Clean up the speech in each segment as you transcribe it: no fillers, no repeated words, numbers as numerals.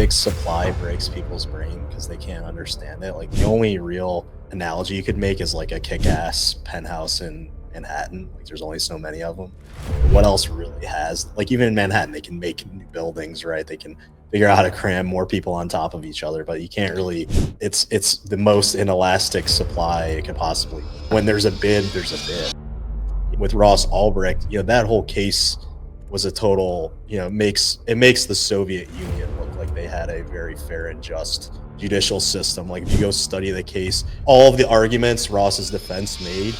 fixed supply breaks people's brain because they can't understand it. Like the only real analogy you could make is like a kick-ass penthouse in Manhattan. Like there's only so many of them. What else really has, like, even in Manhattan, they can make new buildings, right? They can figure out how to cram more people on top of each other, but you can't really, it's the most inelastic supply it could possibly. When there's a bid, there's a bid. With Ross Ulbricht, that whole case was a total, makes the Soviet Union look like they had a very fair and just judicial system. Like if you go study the case, all of the arguments Ross's defense made.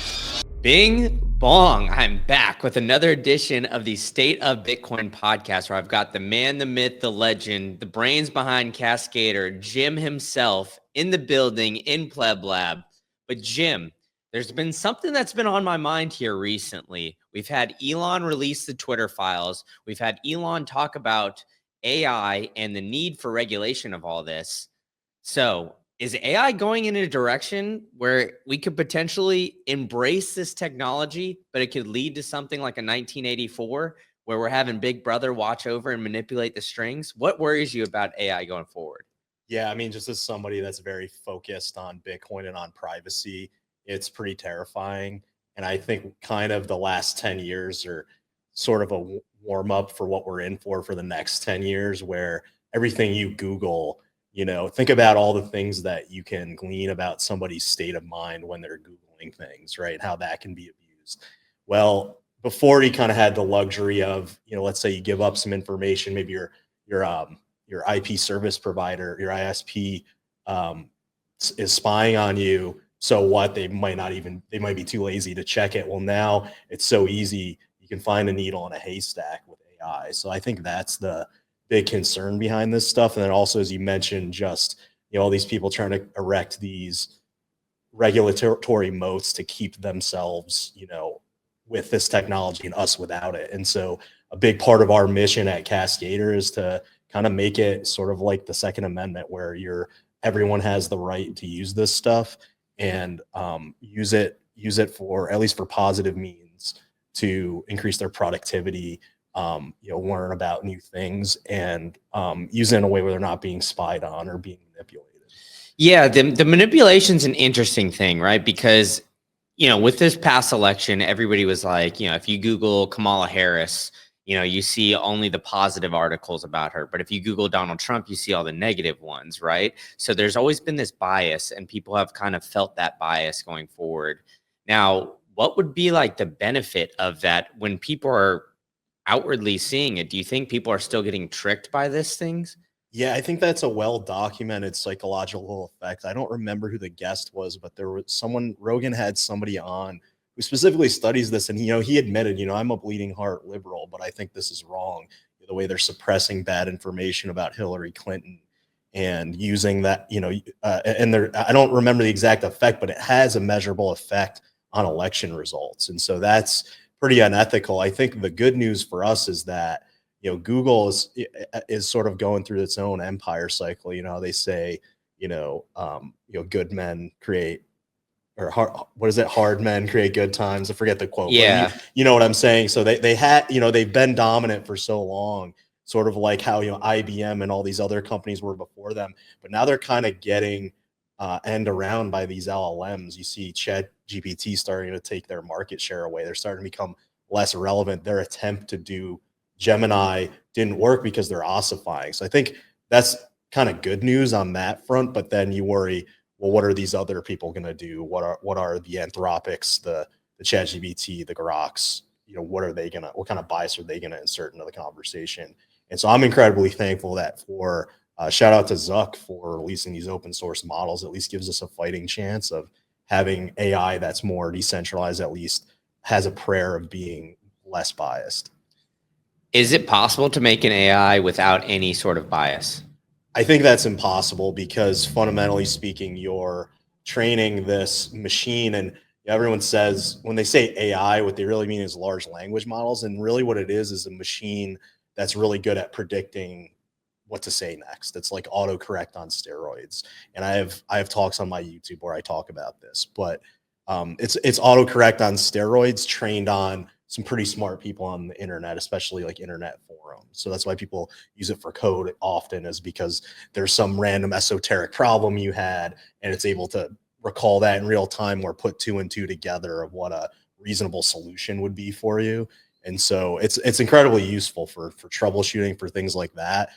Bing bong, I'm back with another edition of the State of Bitcoin podcast, where I've got the man, the myth, the legend, the brains behind Cascader, Jim himself, in the building, in Pleb Lab. But Jim, there's been something that's been on my mind here recently. We've had Elon release the Twitter files. We've had Elon talk about AI and the need for regulation of all this. So is AI going in a direction where we could potentially embrace this technology, but it could lead to something like a 1984 where we're having Big Brother watch over and manipulate the strings? What worries you about AI going forward? Yeah, I mean, just as somebody that's very focused on Bitcoin and on privacy, it's pretty terrifying. And I think kind of the last 10 years are sort of a warm up for what we're in for the next 10 years, where everything you Google, think about all the things that you can glean about somebody's state of mind when they're Googling things, right? How that can be abused. Well, before you kind of had the luxury of, let's say you give up some information, maybe your IP service provider, your ISP, is spying on you. So what? They might be too lazy to check it. Well, now it's so easy. You can find a needle in a haystack with AI. So I think that's the big concern behind this stuff. And then also, as you mentioned, just, all these people trying to erect these regulatory moats to keep themselves, with this technology and us without it. And so a big part of our mission at Cascader is to kind of make it sort of like the Second Amendment, where everyone has the right to use this stuff and use it for, at least for positive means, to increase their productivity, learn about new things, and use it in a way where they're not being spied on or being manipulated. Yeah, the manipulation's an interesting thing, right? Because, with this past election, everybody was like, if you Google Kamala Harris, you see only the positive articles about her. But if you Google Donald Trump, you see all the negative ones, right? So there's always been this bias, and people have kind of felt that bias going forward. Now, what would be like the benefit of that when people are outwardly seeing it? Do you think people are still getting tricked by these things? Yeah, I think that's a well-documented psychological effect. I don't remember who the guest was, but Rogan had somebody on who specifically studies this. And, he admitted, I'm a bleeding heart liberal, but I think this is wrong. The way they're suppressing bad information about Hillary Clinton and using that, I don't remember the exact effect, but it has a measurable effect on election results. And so that's pretty unethical. I think the good news for us is that, Google is sort of going through its own empire cycle. They say, good men create, or what is it? Hard men create good times. I forget the quote. Yeah. But you know what I'm saying? So they had, they've been dominant for so long, sort of like how, IBM and all these other companies were before them, but now they're kind of getting end around by these LLMs. You see ChatGPT starting to take their market share away. They're starting to become less relevant. Their attempt to do Gemini didn't work because they're ossifying. So I think that's kind of good news on that front. But then you worry, well, what are these other people going to do? What are the Anthropics, the ChatGPT, the Groks? What kind of bias are they gonna insert into the conversation? And so I'm incredibly thankful that shout out to Zuck for releasing these open source models. At least gives us a fighting chance of having AI that's more decentralized, at least has a prayer of being less biased. Is it possible to make an AI without any sort of bias? I think that's impossible because fundamentally speaking, you're training this machine, and everyone says when they say AI, what they really mean is large language models. And really what it is a machine that's really good at predicting what to say next. It's like autocorrect on steroids. And I have talks on my YouTube where I talk about this, but it's autocorrect on steroids trained on some pretty smart people on the internet, especially like internet forums. So that's why people use it for code often, is because there's some random esoteric problem you had, and it's able to recall that in real time or put two and two together of what a reasonable solution would be for you. And so it's incredibly useful for troubleshooting, for things like that.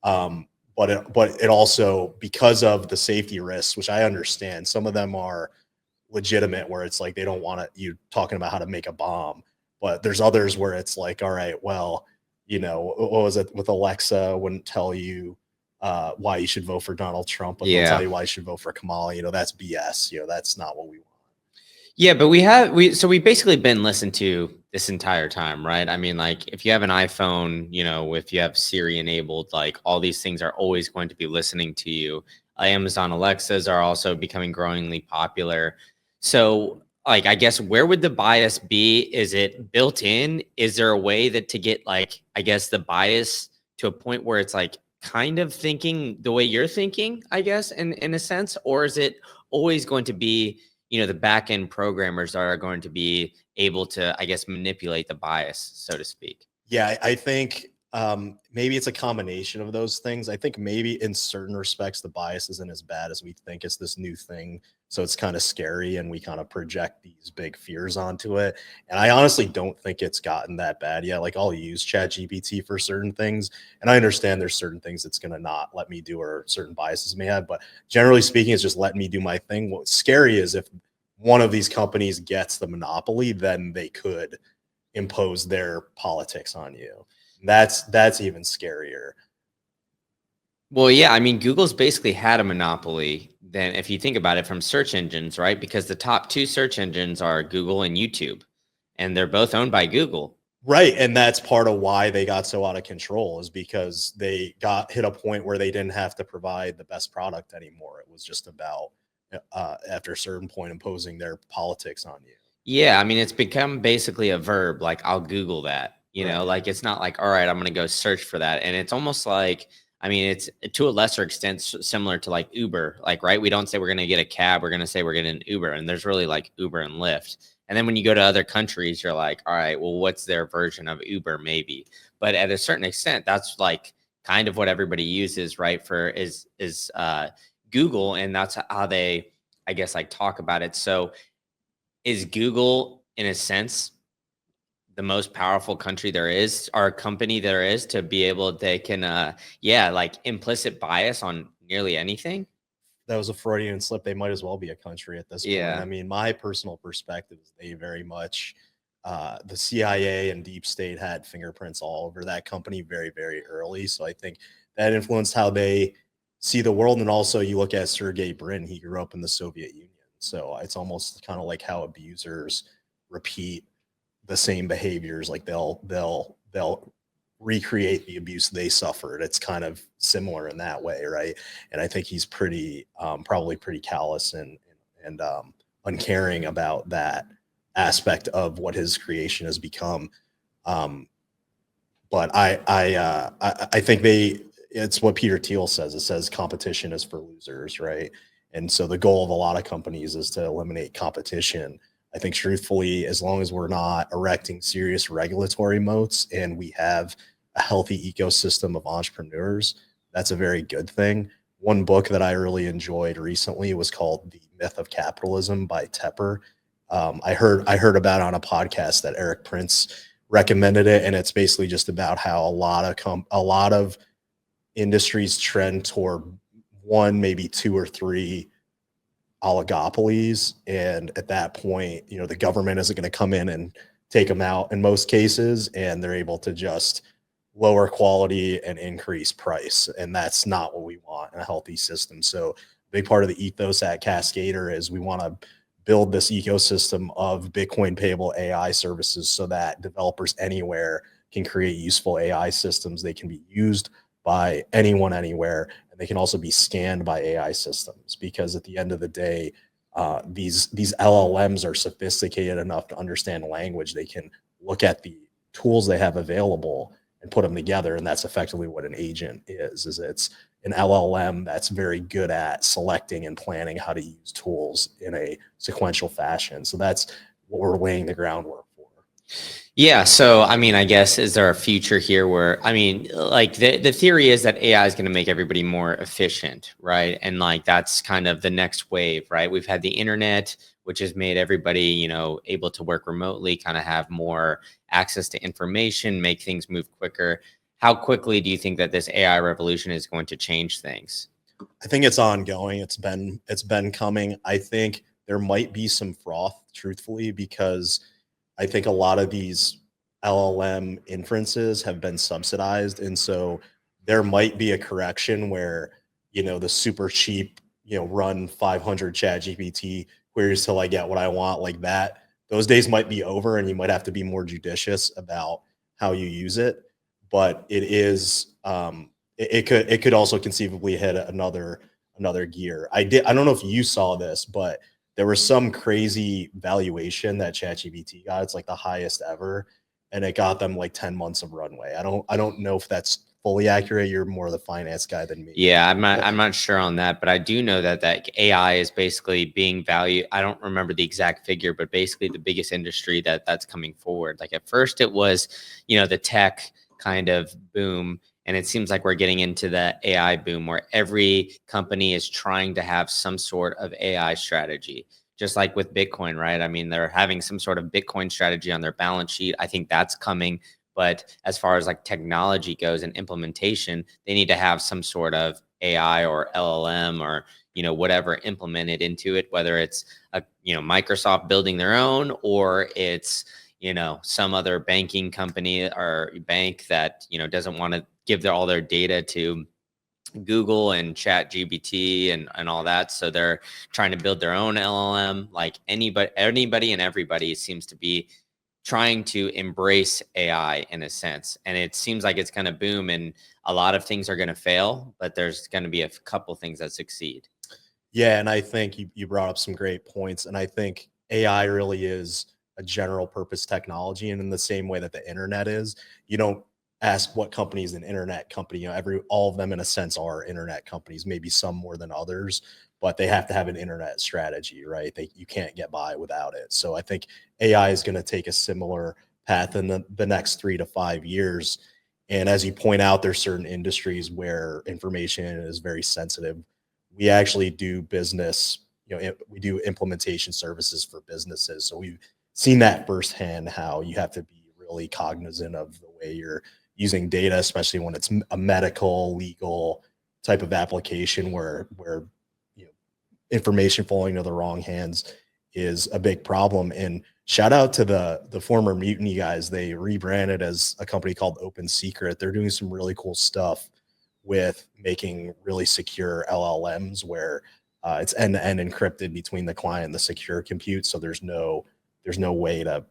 But it also, because of the safety risks, which I understand, some of them are legitimate, where it's like they don't want you talking about how to make a bomb, but there's others where it's like, all right, well, what was it with Alexa? Wouldn't tell you why you should vote for Donald Trump, but they'll tell you why you should vote for Kamala. That's BS. That's not what we want. Yeah, but we've basically been listened to this entire time, right? I mean, like, if you have an iPhone, if you have Siri enabled, like, all these things are always going to be listening to you. Amazon Alexas are also becoming growingly popular. So, like, I guess, where would the bias be? Is it built in? Is there a way to get, like, I guess, the bias to a point where it's like kind of thinking the way you're thinking, I guess, in a sense? Or is it always going to be, the back end programmers that are going to be able to, I guess, manipulate the bias, so to speak? Yeah, I think maybe it's a combination of those things. I think maybe in certain respects, the bias isn't as bad as we think. It's this new thing. So it's kind of scary, and we kind of project these big fears onto it. And I honestly don't think it's gotten that bad yet. Like, I'll use ChatGPT for certain things, and I understand there's certain things it's going to not let me do, or certain biases may have. But generally speaking, it's just letting me do my thing. What's scary is if one of these companies gets the monopoly, then they could impose their politics on you. That's even scarier. Well, yeah, I mean, Google's basically had a monopoly then, if you think about it, from search engines, right? Because the top two search engines are Google and YouTube, and they're both owned by Google. Right. And that's part of why they got so out of control, is because they hit a point where they didn't have to provide the best product anymore. It was just about, after a certain point, imposing their politics on you. Yeah, I mean, it's become basically a verb, like, I'll Google that, Right. like, it's not like, all right, I'm going to go search for that. And it's almost like, I mean, it's to a lesser extent similar to like Uber, like, right? We don't say we're going to get a cab, we're going to say we're getting an Uber. And there's really like Uber and Lyft. And then when you go to other countries, you're like, all right, well, what's their version of Uber? Maybe. But at a certain extent, that's like kind of what everybody uses, right? Is Google. And that's how they, I guess, like, talk about it. So is Google, in a sense, the most powerful country there is, or company there is, to be able, they can, like, implicit bias on nearly anything? That was a Freudian slip. They might as well be a country at this point. I mean, my personal perspective is they very much, the CIA and deep state had fingerprints all over that company very, very early. So I think that influenced how they see the world. And also, you look at Sergey Brin, he grew up in the Soviet Union. So it's almost kind of like how abusers repeat the same behaviors. Like they'll recreate the abuse they suffered. It's kind of similar in that way, right? And I think he's pretty probably pretty callous and uncaring about that aspect of what his creation has become. But I think it's what Peter Thiel says. It says competition is for losers, right? And so the goal of a lot of companies is to eliminate competition. I think, truthfully, as long as we're not erecting serious regulatory moats and we have a healthy ecosystem of entrepreneurs, that's a very good thing. One book that I really enjoyed recently was called The Myth of Capitalism by Tepper. I heard about it on a podcast that Eric Prince recommended it, and it's basically just about how a lot of industries trend toward one, maybe two or three oligopolies, and at that point, the government isn't going to come in and take them out in most cases, and they're able to just lower quality and increase price, and that's not what we want in a healthy system. So a big part of the ethos at Cascader is we want to build this ecosystem of Bitcoin payable AI services so that developers anywhere can create useful AI systems. They can be used by anyone anywhere, and they can also be scanned by AI systems, because at the end of the day, these LLMs are sophisticated enough to understand language. They can look at the tools they have available and put them together, and that's effectively what an agent is it's an LLM that's very good at selecting and planning how to use tools in a sequential fashion. So that's what we're laying the groundwork for. Yeah. So, I mean, I guess, is there a future here where, I mean, like the theory is that AI is going to make everybody more efficient, right? And like that's kind of the next wave, right? We've had the internet, which has made everybody, able to work remotely, kind of have more access to information, make things move quicker. How quickly do you think that this AI revolution is going to change things? I think it's ongoing. It's been coming. I think there might be some froth, truthfully, because I think a lot of these LLM inferences have been subsidized, and so there might be a correction where the super cheap run 500 Chat GPT queries till I get what I want, like that. Those days might be over, and you might have to be more judicious about how you use it. But it is it could also conceivably hit another gear. I don't know if you saw this, but there was some crazy valuation that ChatGPT got. It's like the highest ever, and it got them like 10 months of runway. I don't know if that's fully accurate. You're more the finance guy than me. Yeah, I'm not But I'm not sure on that, but I do know that AI is basically being valued. I don't remember the exact figure, but basically the biggest industry that's coming forward. Like at first it was, the tech kind of boom, and it seems like we're getting into the AI boom where every company is trying to have some sort of AI strategy. Just like with Bitcoin, right? I mean, they're having some sort of Bitcoin strategy on their balance sheet. I think that's coming. But as far as like technology goes and implementation, they need to have some sort of AI or LLM or whatever implemented into it, whether it's Microsoft building their own, or it's some other banking company or bank that doesn't want to give all their data to Google and Chat GBT and all that. So they're trying to build their own LLM. Like anybody and everybody seems to be trying to embrace AI in a sense. And it seems like it's going to boom and a lot of things are going to fail, but there's going to be a couple things that succeed. Yeah, and I think you brought up some great points, and I think AI really is a general purpose technology, and in the same way that the internet is, you don't ask what company is an internet company. Every all of them in a sense are internet companies, maybe some more than others, but they have to have an internet strategy, right? You can't get by without it. So I think AI is going to take a similar path in the next 3 to 5 years. And as you point out, there's certain industries where information is very sensitive. We actually do business, we do implementation services for businesses. So we've seen that firsthand, how you have to be really cognizant of the way you're using data, especially when it's a medical, legal type of application where information falling into the wrong hands is a big problem. And shout out to the former Mutiny guys. They rebranded as a company called Open Secret. They're doing some really cool stuff with making really secure LLMs where it's end-to-end encrypted between the client and the secure compute. So there's no way to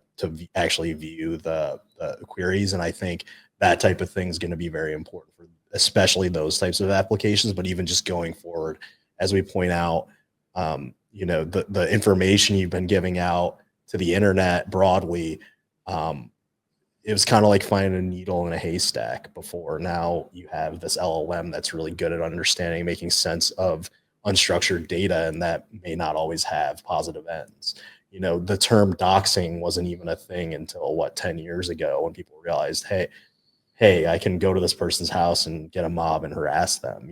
actually view the queries. And I think that type of thing is going to be very important for especially those types of applications. But even just going forward, as we point out, the information you've been giving out to the internet broadly, it was kind of like finding a needle in a haystack before. Now you have this LLM that's really good at understanding, making sense of unstructured data, and that may not always have positive ends. The term doxing wasn't even a thing until 10 years ago, when people realized, hey, I can go to this person's house and get a mob and harass them.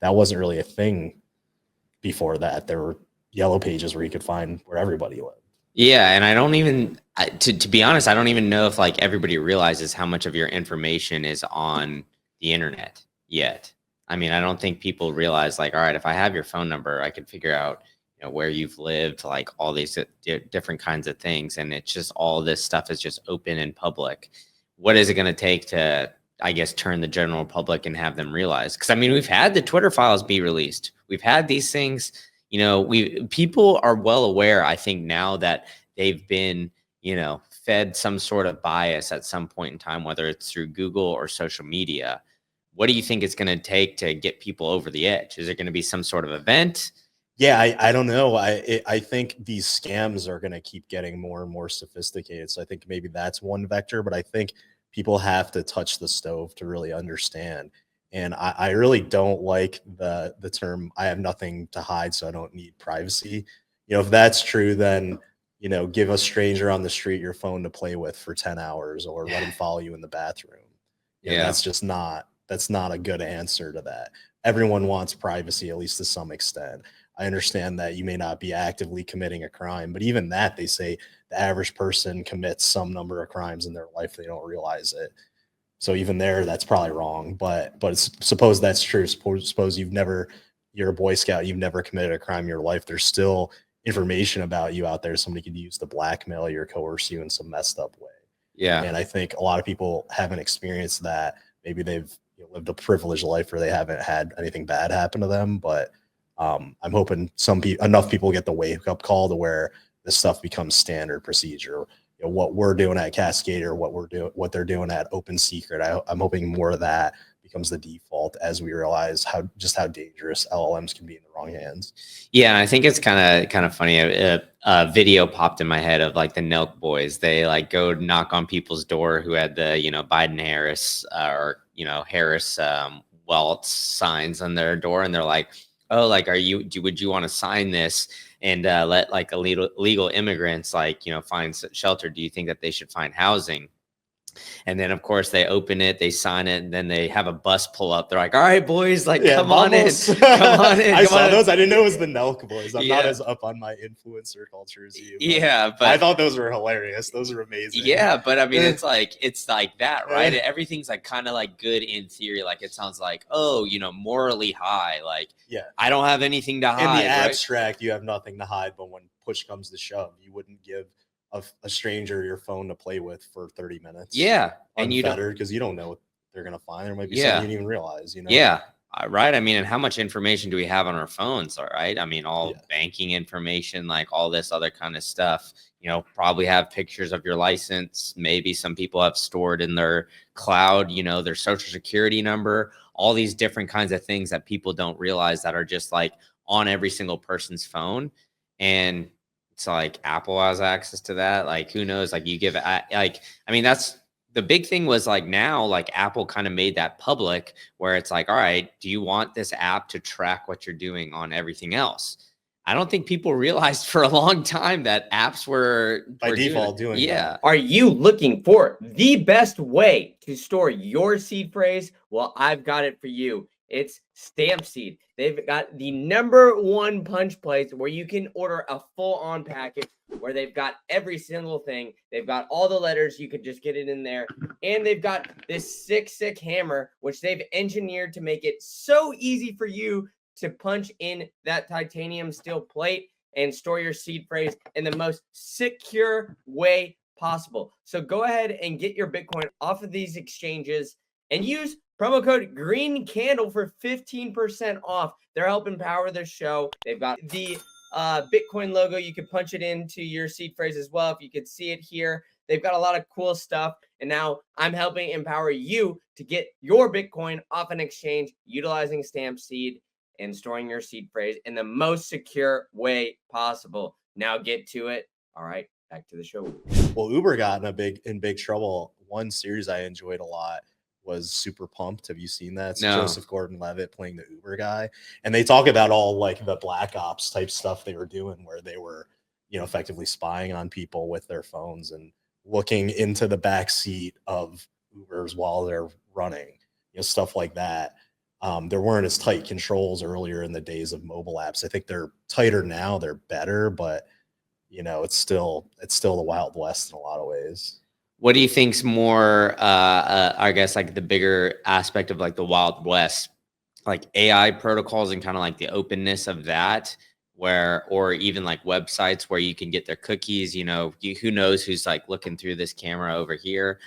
That wasn't really a thing before that. There were yellow pages where you could find where everybody lived. Yeah, and I don't even to be honest, I don't even know if like everybody realizes how much of your information is on the internet yet. I mean, I don't think people realize like, all right, if I have your phone number, I can figure out where you've lived, like all these different kinds of things, and it's just all this stuff is just open and public. What is it going to take to, I guess, turn the general public and have them realize? Because I mean, we've had the Twitter files be released, we've had these things. We people are well aware, I think, now that they've been, fed some sort of bias at some point in time, whether it's through Google or social media. What do you think it's going to take to get people over the edge? Is it going to be some sort of event? Yeah, I don't know. I think these scams are going to keep getting more and more sophisticated. So I think maybe that's one vector, but I think people have to touch the stove to really understand. And I really don't like the term "I have nothing to hide, so I don't need privacy." If that's true, then give a stranger on the street your phone to play with for 10 hours or let them follow you in the bathroom. That's not a good answer to that. Everyone wants privacy, at least to some extent. I understand that you may not be actively committing a crime, but even that, they say the average person commits some number of crimes in their life. They don't realize it. So even there, that's probably wrong. But suppose that's true. Suppose you're a Boy Scout, you've never committed a crime in your life. There's still information about you out there. Somebody could use to blackmail you or coerce you in some messed up way. Yeah. And I think a lot of people haven't experienced that. Maybe they've lived a privileged life where they haven't had anything bad happen to them. But I'm hoping enough people get the wake up call to where this stuff becomes standard procedure. What we're doing at Cascader, what they're doing at Open Secret. I'm hoping more of that becomes the default as we realize how dangerous LLMs can be in the wrong hands. Yeah, I think it's kind of funny. A video popped in my head of like the Thenek Boys. They like go knock on people's door who had the Biden Harris or Harris Welts signs on their door, and they're like, oh, like would you want to sign this and let like illegal immigrants find shelter? Do you think that they should find housing? And then, of course, they open it, they sign it, and then they have a bus pull up. They're like, all right, boys, come on in. Come on in. I saw those. I didn't know it was the Thenek Boys. I'm not as up on my influencer culture as you. But I thought those were hilarious. Those are amazing. Yeah, but I mean, it's like that, right? Everything's like kind of like good in theory. Like it sounds like, oh, morally high. Like, I don't have anything to hide. In the abstract, you have nothing to hide. But when push comes to shove, you wouldn't give a stranger your phone to play with for 30 minutes. Yeah. And because you don't know what they're going to find. There might be something you didn't even realize, Yeah. Right. I mean, and how much information do we have on our phones? All right. I mean, all banking information, like all this other kind of stuff, probably have pictures of your license. Maybe some people have stored in their cloud, their social security number, all these different kinds of things that people don't realize that are just like on every single person's phone. And it's like Apple has access to that. Like, who knows? Like you give that's the big thing was like now, like Apple kind of made that public where it's like, all right, do you want this app to track what you're doing on everything else? I don't think people realized for a long time that apps were by default doing that. Are you looking for the best way to store your seed phrase? Well, I've got it for you. It's StampSeed. They've got the #1 punch place where you can order a full-on package where they've got every single thing. They've got all the letters. You could just get it in there. And they've got this sick hammer, which they've engineered to make it so easy for you to punch in that titanium steel plate and store your seed phrase in the most secure way possible. So go ahead and get your Bitcoin off of these exchanges and use promo code Green Candle for 15% off. They're helping power the show. They've got the Bitcoin logo. You can punch it into your seed phrase as well. If you could see it here, they've got a lot of cool stuff. And now I'm helping empower you to get your Bitcoin off an exchange utilizing StampSeed and storing your seed phrase in the most secure way possible. Now get to it. All right, back to the show. Well, Uber got in big trouble. One series I enjoyed a lot was Super Pumped. Have you seen that? It's Joseph Gordon-Levitt playing the Uber guy. And they talk about all like the black ops type stuff they were doing where they were, effectively spying on people with their phones and looking into the back seat of Ubers while they're running, stuff like that. There weren't as tight controls earlier in the days of mobile apps. I think they're tighter now. They're better, but it's still the Wild West in a lot of ways. What do you think's more, I guess, like the bigger aspect of like the Wild West, like AI protocols and kind of like the openness of that, or even like websites where you can get their cookies, who knows who's like looking through this camera over here,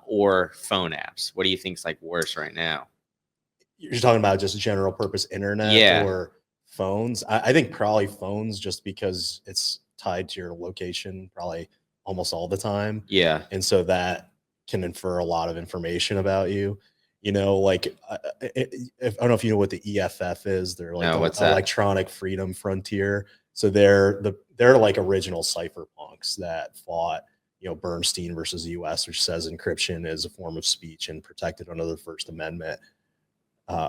or phone apps? What do you think's like worse right now? You're talking about just general purpose internet or phones? I think probably phones, just because it's tied to your location probably almost all the time. Yeah. And so that can infer a lot of information about you. Like I don't know if you know what the EFF is. They're like what's that? Electronic Freedom Frontier. So they're like original cypherpunks that fought, Bernstein versus the US, which says encryption is a form of speech and protected under the First Amendment.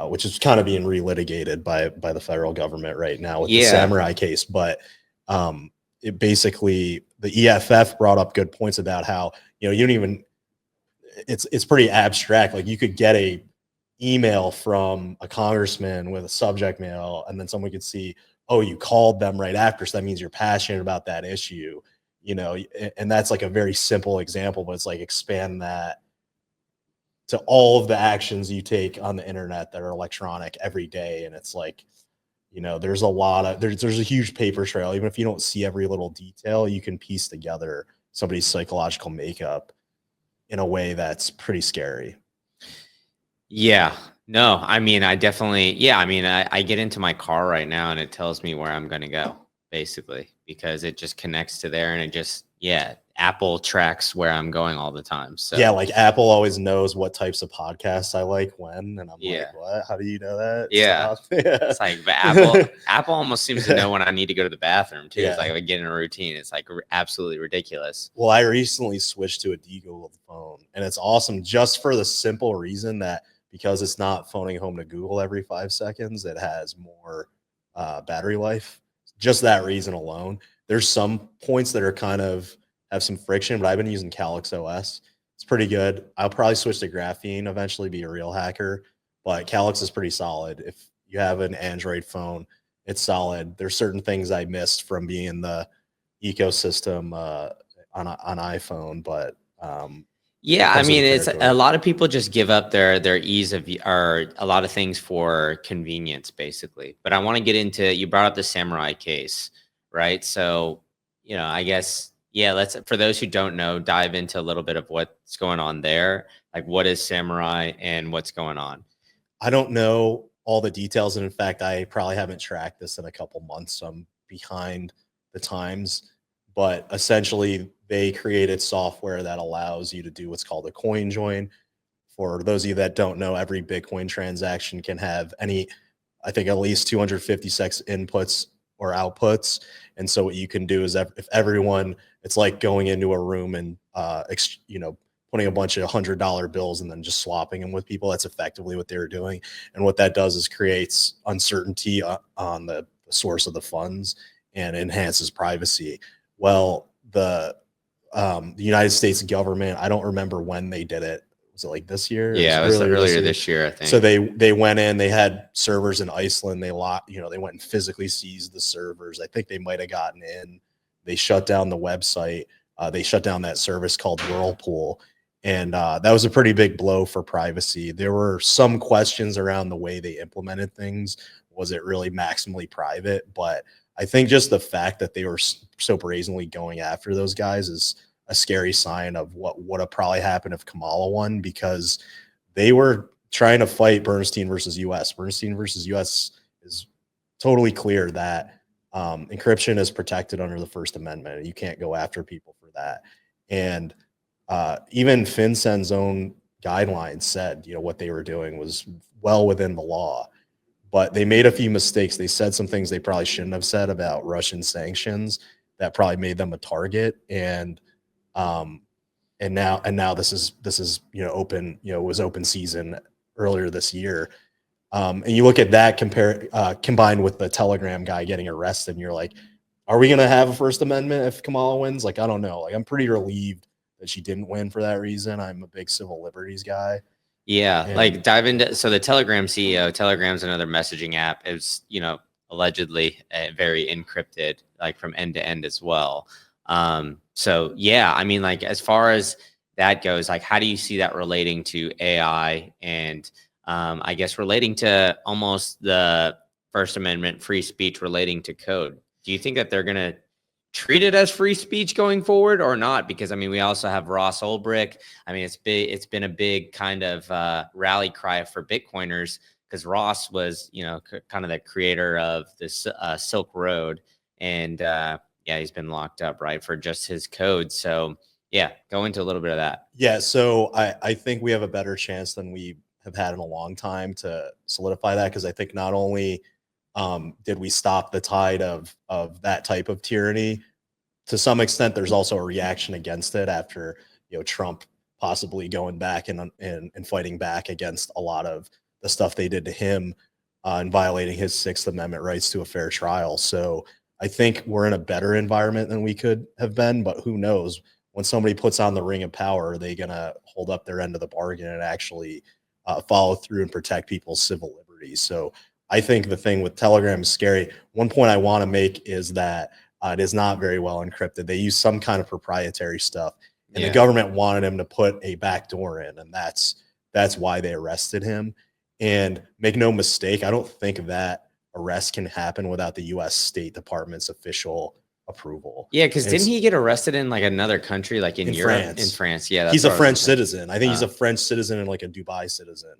Which is kind of being relitigated by the federal government right now with the Samurai case. But it basically, the EFF brought up good points about how, you don't even, it's pretty abstract. Like, you could get a email from a congressman with a subject mail, and then someone could see, oh, you called them right after, so that means you're passionate about that issue, and that's like a very simple example, but it's like expand that to all of the actions you take on the internet that are electronic every day. And it's like, there's a huge paper trail. Even if you don't see every little detail, you can piece together somebody's psychological makeup in a way that's pretty scary. Yeah. No, I mean, I definitely, yeah. I mean, I get into my car right now and it tells me where I'm going to go, basically, because it just connects to there, and it just, yeah, Apple tracks where I'm going all the time. So yeah, like Apple always knows what types of podcasts I like when, and I'm Yeah. like, what? How do you know that? Yeah. Stop. It's like, but Apple almost seems to know when I need to go to the bathroom too. Yeah. It's like I get in a routine. It's like absolutely ridiculous. Well, I recently switched to a de-Googled phone, and it's awesome just for the simple reason that because it's not phoning home to Google every 5 seconds, it has more battery life. Just that reason alone. There's some points that are kind of have some friction, but I've been using Calyx OS. It's pretty good. I'll probably switch to Graphene eventually, be a real hacker, but Calyx is pretty solid. If you have an Android phone, it's solid. There's certain things I missed from being in the ecosystem on iPhone, but yeah, I comes with mean, the it's territory. a lot of people just give up their ease of or a lot of things for convenience, basically. But I want to get into, you brought up the Samurai case, right? So, I guess, yeah, let's, for those who don't know, dive into a little bit of what's going on there. Like, what is Samurai and what's going on? I don't know all the details, and in fact, I probably haven't tracked this in a couple months, so I'm behind the times. But essentially, they created software that allows you to do what's called a coin join. For those of you that don't know, every Bitcoin transaction can have I think at least 256 inputs or outputs. And so what you can do is if everyone, it's like going into a room and putting a bunch of $100 bills and then just swapping them with people. That's effectively what they were doing. And what that does is creates uncertainty on the source of the funds and enhances privacy. Well, the United States government, I don't remember when they did it. Was it like this year? Yeah, it was earlier this year, I think. So they went in, they had servers in Iceland. They went and physically seized the servers. I think they might have gotten in. They shut down the website. They shut down that service called Whirlpool. And that was a pretty big blow for privacy. There were some questions around the way they implemented things. Was it really maximally private? But I think just the fact that they were so brazenly going after those guys is a scary sign of what would have probably happened if Kamala won, because they were trying to fight Bernstein versus US. Bernstein versus US is totally clear that encryption is protected under the First Amendment. You can't go after people for that. And even FinCEN's own guidelines said, what they were doing was well within the law. But they made a few mistakes. They said some things they probably shouldn't have said about Russian sanctions that probably made them a target. And now this is open, it was open season earlier this year. And you look at that combined with the Telegram guy getting arrested, and you're like, are we going to have a First Amendment if Kamala wins? Like, I don't know. Like, I'm pretty relieved that she didn't win for that reason. I'm a big civil liberties guy. Yeah, like dive into, so the Telegram CEO, Telegram's another messaging app, is, allegedly very encrypted, like from end to end as well. So yeah, I mean, like, as far as that goes, like, how do you see that relating to AI and I guess relating to almost the First Amendment free speech relating to code? Do you think that they're going to treat it as free speech going forward or not? Because I mean, we also have Ross Ulbricht. I mean, it's been a big kind of rally cry for Bitcoiners, because Ross was, kind of the creator of this Silk Road, and yeah, he's been locked up, right, for just his code. So yeah, go into a little bit of that. Yeah, so I think we have a better chance than we have had in a long time to solidify that, because I think not only did we stop the tide of that type of tyranny, to some extent, there's also a reaction against it after Trump possibly going back and fighting back against a lot of the stuff they did to him and violating his Sixth Amendment rights to a fair trial. So I think we're in a better environment than we could have been, but who knows? When somebody puts on the ring of power, are they going to hold up their end of the bargain and actually follow through and protect people's civil liberties? So I think the thing with Telegram is scary. One point I want to make is that it is not very well encrypted. They use some kind of proprietary stuff, and the government wanted him to put a backdoor in, and that's why they arrested him. And make no mistake, I don't think that arrest can happen without the U.S. State Department's official approval. Yeah, because didn't he get arrested in like another country, like in Europe? France. In France, yeah. He's a French citizen. I think he's a French citizen and like a Dubai citizen.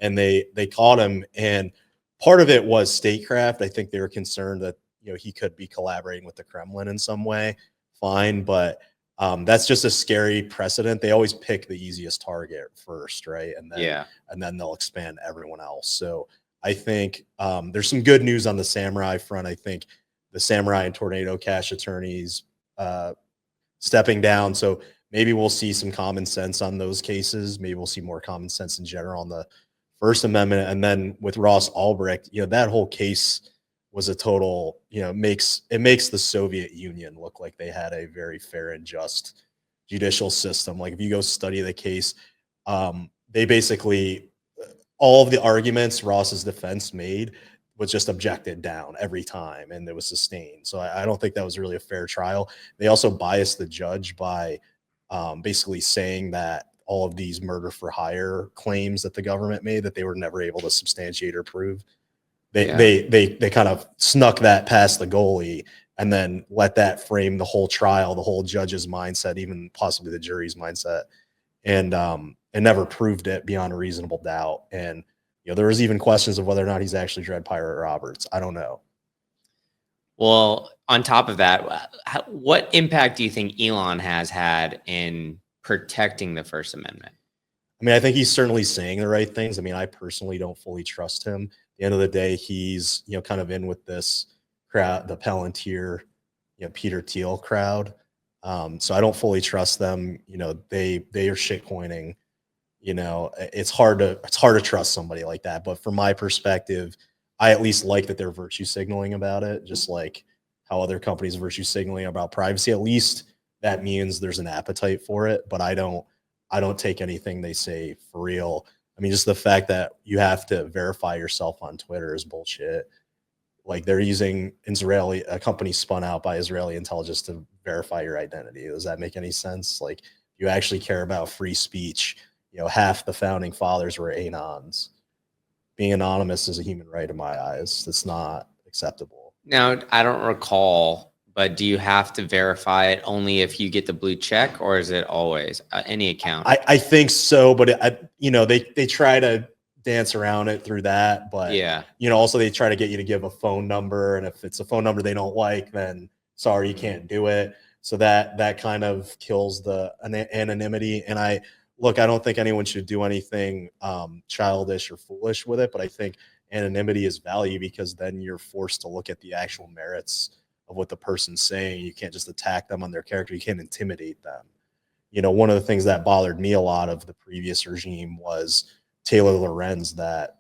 And they caught him, and part of it was statecraft. I think they were concerned that he could be collaborating with the Kremlin in some way. Fine, but that's just a scary precedent. They always pick the easiest target first, right? And then they'll expand everyone else. So I think there's some good news on the Samurai front. I think the Samurai and Tornado Cash attorneys stepping down. So maybe we'll see some common sense on those cases. Maybe we'll see more common sense in general on the First Amendment. And then with Ross Ulbricht, that whole case was a total, it makes the Soviet Union look like they had a very fair and just judicial system. Like if you go study the case, they basically, all of the arguments Ross's defense made was just objected down every time, and it was sustained. So I don't think that was really a fair trial. They also biased the judge by basically saying that all of these murder for hire claims that the government made, that they were never able to substantiate or prove. They kind of snuck that past the goalie and then let that frame the whole trial, the whole judge's mindset, even possibly the jury's mindset, and never proved it beyond a reasonable doubt. And there was even questions of whether or not he's actually Dread Pirate Roberts. I don't know. Well, on top of that, what impact do you think Elon has had in protecting the First Amendment? I mean, I think he's certainly saying the right things. I mean, I personally don't fully trust him. At the end of the day, he's, kind of in with this crowd, the Palantir, Peter Thiel crowd. So I don't fully trust them. They are shitcoining. It's hard to trust somebody like that. But from my perspective, I at least like that they're virtue signaling about it, just like how other companies are virtue signaling about privacy. At least that means there's an appetite for it. But I don't take anything they say for real. I mean, just the fact that you have to verify yourself on Twitter is bullshit. Like they're using a company spun out by Israeli intelligence to verify your identity. Does that make any sense? Like you actually care about free speech. Half the founding fathers were anons. Being anonymous is a human right in my eyes. That's not acceptable. Now, I don't recall, but do you have to verify it only if you get the blue check, or is it always any account? I think so, but they try to dance around it through that. But also they try to get you to give a phone number, and if it's a phone number they don't like, then sorry, you can't do it. So that kind of kills the anonymity. And I don't think anyone should do anything childish or foolish with it, but I think anonymity is value because then you're forced to look at the actual merits of what the person's saying. You can't just attack them on their character. You can't intimidate them. One of the things that bothered me a lot of the previous regime was Taylor Lorenz, that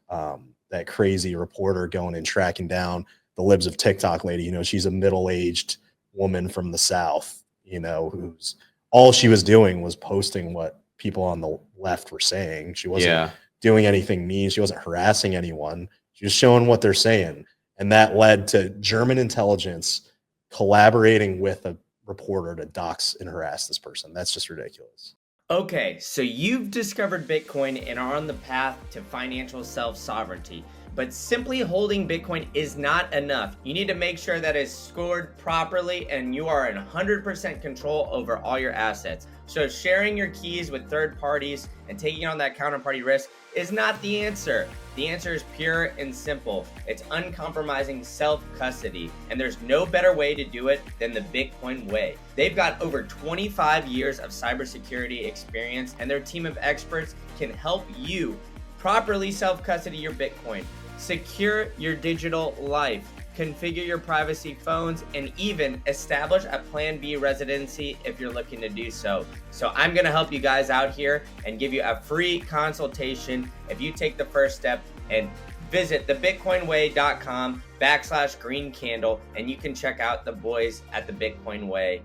crazy reporter going and tracking down the libs of TikTok lady. She's a middle-aged woman from the South, who's all she was doing was posting what people on the left were saying. She wasn't doing anything mean. She wasn't harassing anyone. She was showing what they're saying. And that led to German intelligence collaborating with a reporter to dox and harass this person. That's just ridiculous. Okay, so you've discovered Bitcoin and are on the path to financial self-sovereignty. But simply holding Bitcoin is not enough. You need to make sure that it's scored properly and you are in 100% control over all your assets. So sharing your keys with third parties and taking on that counterparty risk is not the answer. The answer is pure and simple. It's uncompromising self-custody, and there's no better way to do it than the Bitcoin way. They've got over 25 years of cybersecurity experience, and their team of experts can help you properly self-custody your Bitcoin, secure your digital life, configure your privacy phones, and even establish a Plan B residency if you're looking to do so. So I'm gonna help you guys out here and give you a free consultation if you take the first step and visit thebitcoinway.com/green candle, and you can check out the boys at the Bitcoin Way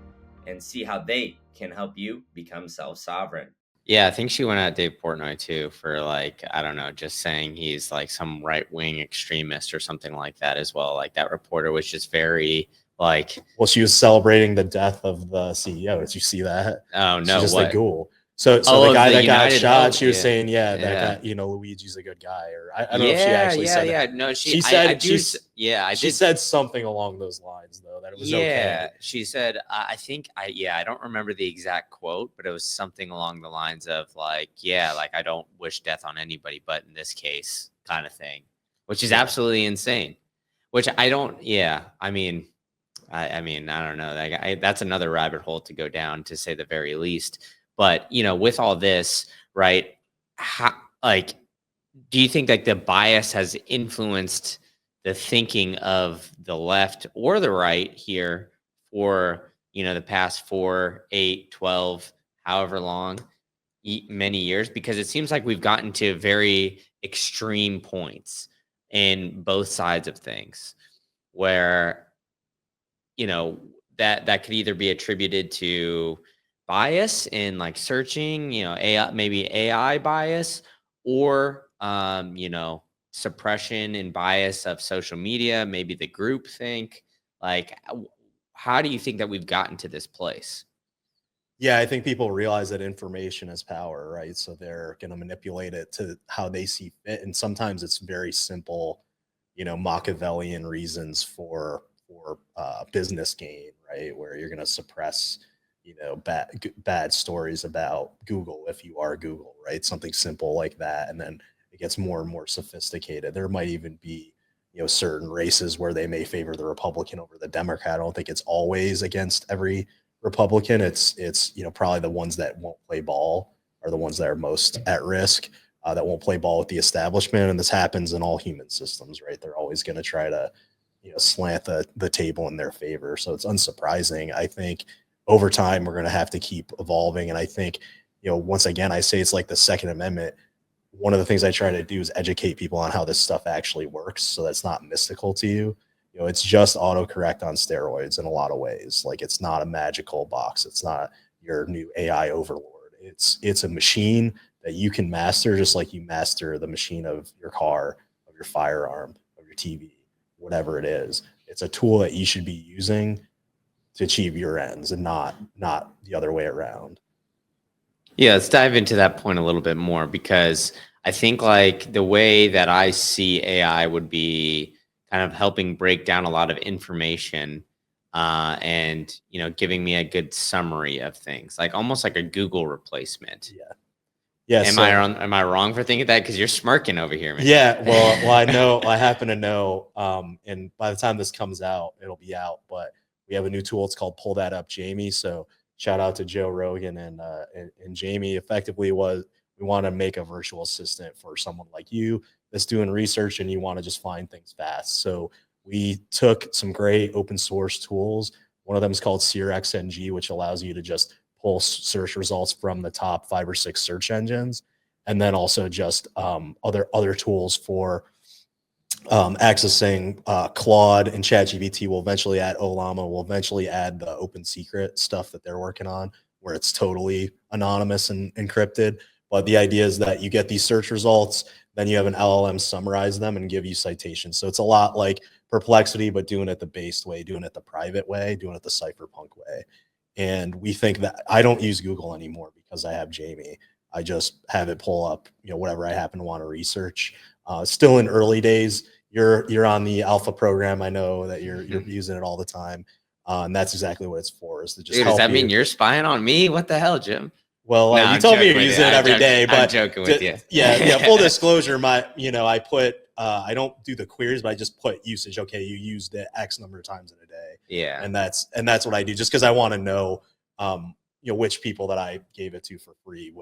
and see how they can help you become self-sovereign. Yeah, I think she went at Dave Portnoy too for like, I don't know, just saying he's like some right-wing extremist or something like that as well. Like that reporter was just very like, well, she was celebrating the death of the CEO. Did you see that? oh She's no, just what? a ghoul. So Oh, the of guy the that got United shot, Health, she was yeah. saying, yeah, that Yeah. guy, you know, Luigi's a good guy, or I don't know if she actually said Yeah. that. No, She said I do. Yeah, I she did. said something along those lines though, that it was okay. She said, I think I don't remember the exact quote, but it was something along the lines of like, yeah, like I don't wish death on anybody, but in this case, kind of thing, which is Yeah. absolutely insane. Which I don't. Yeah, I mean, I don't know. Like, that's another rabbit hole to go down, to say the very least. But you know, with all this, right? How, like, do you think like the bias has influenced the thinking of the left or the right here for, you know, the past 4, 8, 12, however long, many years? Because it seems like we've gotten to very extreme points in both sides of things where, you know, that could either be attributed to bias in like searching, you know, AI, maybe AI bias, or you know, suppression and bias of social media, maybe the group think. Like, how do you think that we've gotten to this place? Yeah, I think people realize that information is power, right? So they're going to manipulate it to how they see fit, and sometimes it's very simple, you know, Machiavellian reasons for business gain, right? Where you're going to suppress, you know, bad stories about Google if you are Google, right? Something simple like that, and then it gets more and more sophisticated. There might even be, you know, certain races where they may favor the Republican over the Democrat. I don't think it's always against every Republican. It's you know, probably the ones that won't play ball are the ones that are most at risk, that won't play ball with the establishment. And this happens in all human systems, right? They're always going to try to, you know, slant the table in their favor. So it's unsurprising. I think over time we're going to have to keep evolving. And I think, you know, once again, I say it's like the Second Amendment. One of the things I try to do is educate people on how this stuff actually works, so that's not mystical to you. You know, it's just autocorrect on steroids in a lot of ways. Like, it's not a magical box. It's not your new AI overlord. It's a machine that you can master, just like you master the machine of your car, of your firearm, of your TV, whatever it is. It's a tool that you should be using to achieve your ends, and not the other way around. Yeah, let's dive into that point a little bit more, because I think like the way that I see AI would be kind of helping break down a lot of information, and, you know, giving me a good summary of things, like almost like a Google replacement. Yeah. Yeah. Am I wrong? Am I wrong for thinking that? Because you're smirking over here, man. Yeah, well, I know, I happen to know, and by the time this comes out, it'll be out. But we have a new tool. It's called Pull That Up, Jamie. So shout out to Joe Rogan and Jamie. Effectively, was we want to make a virtual assistant for someone like you that's doing research and you want to just find things fast. So we took some great open source tools. One of them is called SeerXNG, which allows you to just pull search results from the top 5 or 6 search engines, and then also just other tools for accessing Claude and ChatGPT. Will eventually add Olama. Will eventually add the open secret stuff that they're working on, where it's totally anonymous and encrypted. But the idea is that you get these search results, then you have an LLM summarize them and give you citations. So it's a lot like Perplexity, but doing it the based way, doing it the private way, doing it the cypherpunk way. And we think that I don't use Google anymore because I have Jamie. I just have it pull up, you know, whatever I happen to want to research. Still in early days. You're on the alpha program. I know that you're using it all the time, and that's exactly what it's for. Is to just Dude, help does that you. mean you're spying on me? What the hell, Jim? Well, No, you I'm told me joking you're with using you. it every day, I'm but joking with you. yeah. Full disclosure, I put I don't do the queries, but I just put usage. Okay, you used it X number of times in a day. Yeah, and that's what I do, just because I want to know, you know, which people that I gave it to for free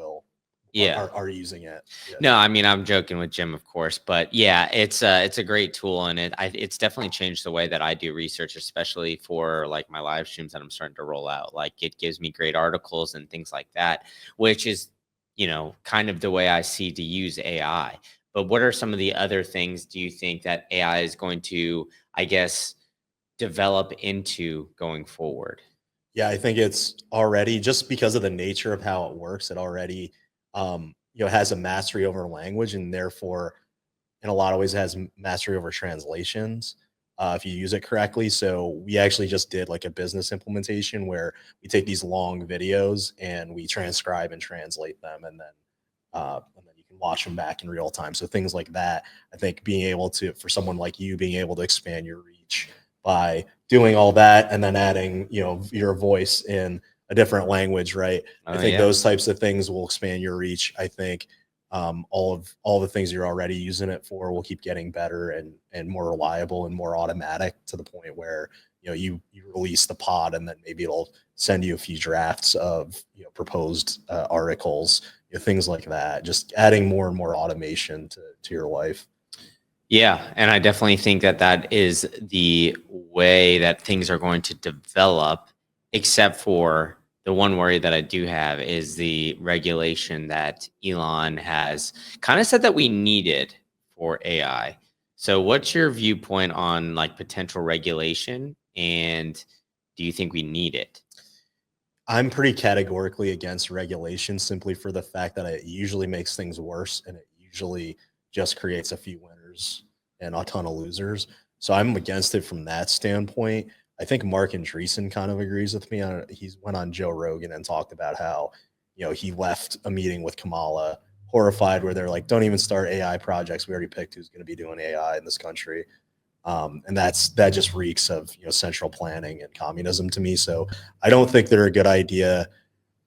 are using it. Yeah. No, I mean, I'm joking with Jim, of course, but yeah, it's a great tool, and it's definitely changed the way that I do research, especially for like my live streams that I'm starting to roll out. Like, it gives me great articles and things like that, which is, you know, kind of the way I see to use AI. but what are some of the other things do you think that AI is going to, I guess, develop into going forward? Yeah, I think it's already, just because of the nature of how it works, it already has a mastery over language, and therefore in a lot of ways it has mastery over translations if you use it correctly. So we actually just did like a business implementation where we take these long videos and we transcribe and translate them, and then you can watch them back in real time. So things like that, I think being able to, for someone like you, being able to expand your reach by doing all that and then adding, your voice in a different language, right? I think those types of things will expand your reach. I think all the things you're already using it for will keep getting better and more reliable and more automatic, to the point where you release the pod and then maybe it'll send you a few drafts of proposed articles, things like that. Just adding more and more automation to your life. Yeah, and I definitely think that that is the way that things are going to develop, except for the one worry that I do have is the regulation that Elon has kind of said that we needed for AI. So what's your viewpoint on like potential regulation, and do you think we need it? I'm pretty categorically against regulation, simply for the fact that it usually makes things worse, and it usually just creates a few winners and a ton of losers. So I'm against it from that standpoint. I think Mark Andreessen kind of agrees with me on it. He went on Joe Rogan and talked about how, he left a meeting with Kamala horrified, where they're like, don't even start AI projects. We already picked who's going to be doing AI in this country. And that just reeks of central planning and communism to me. So I don't think they're a good idea.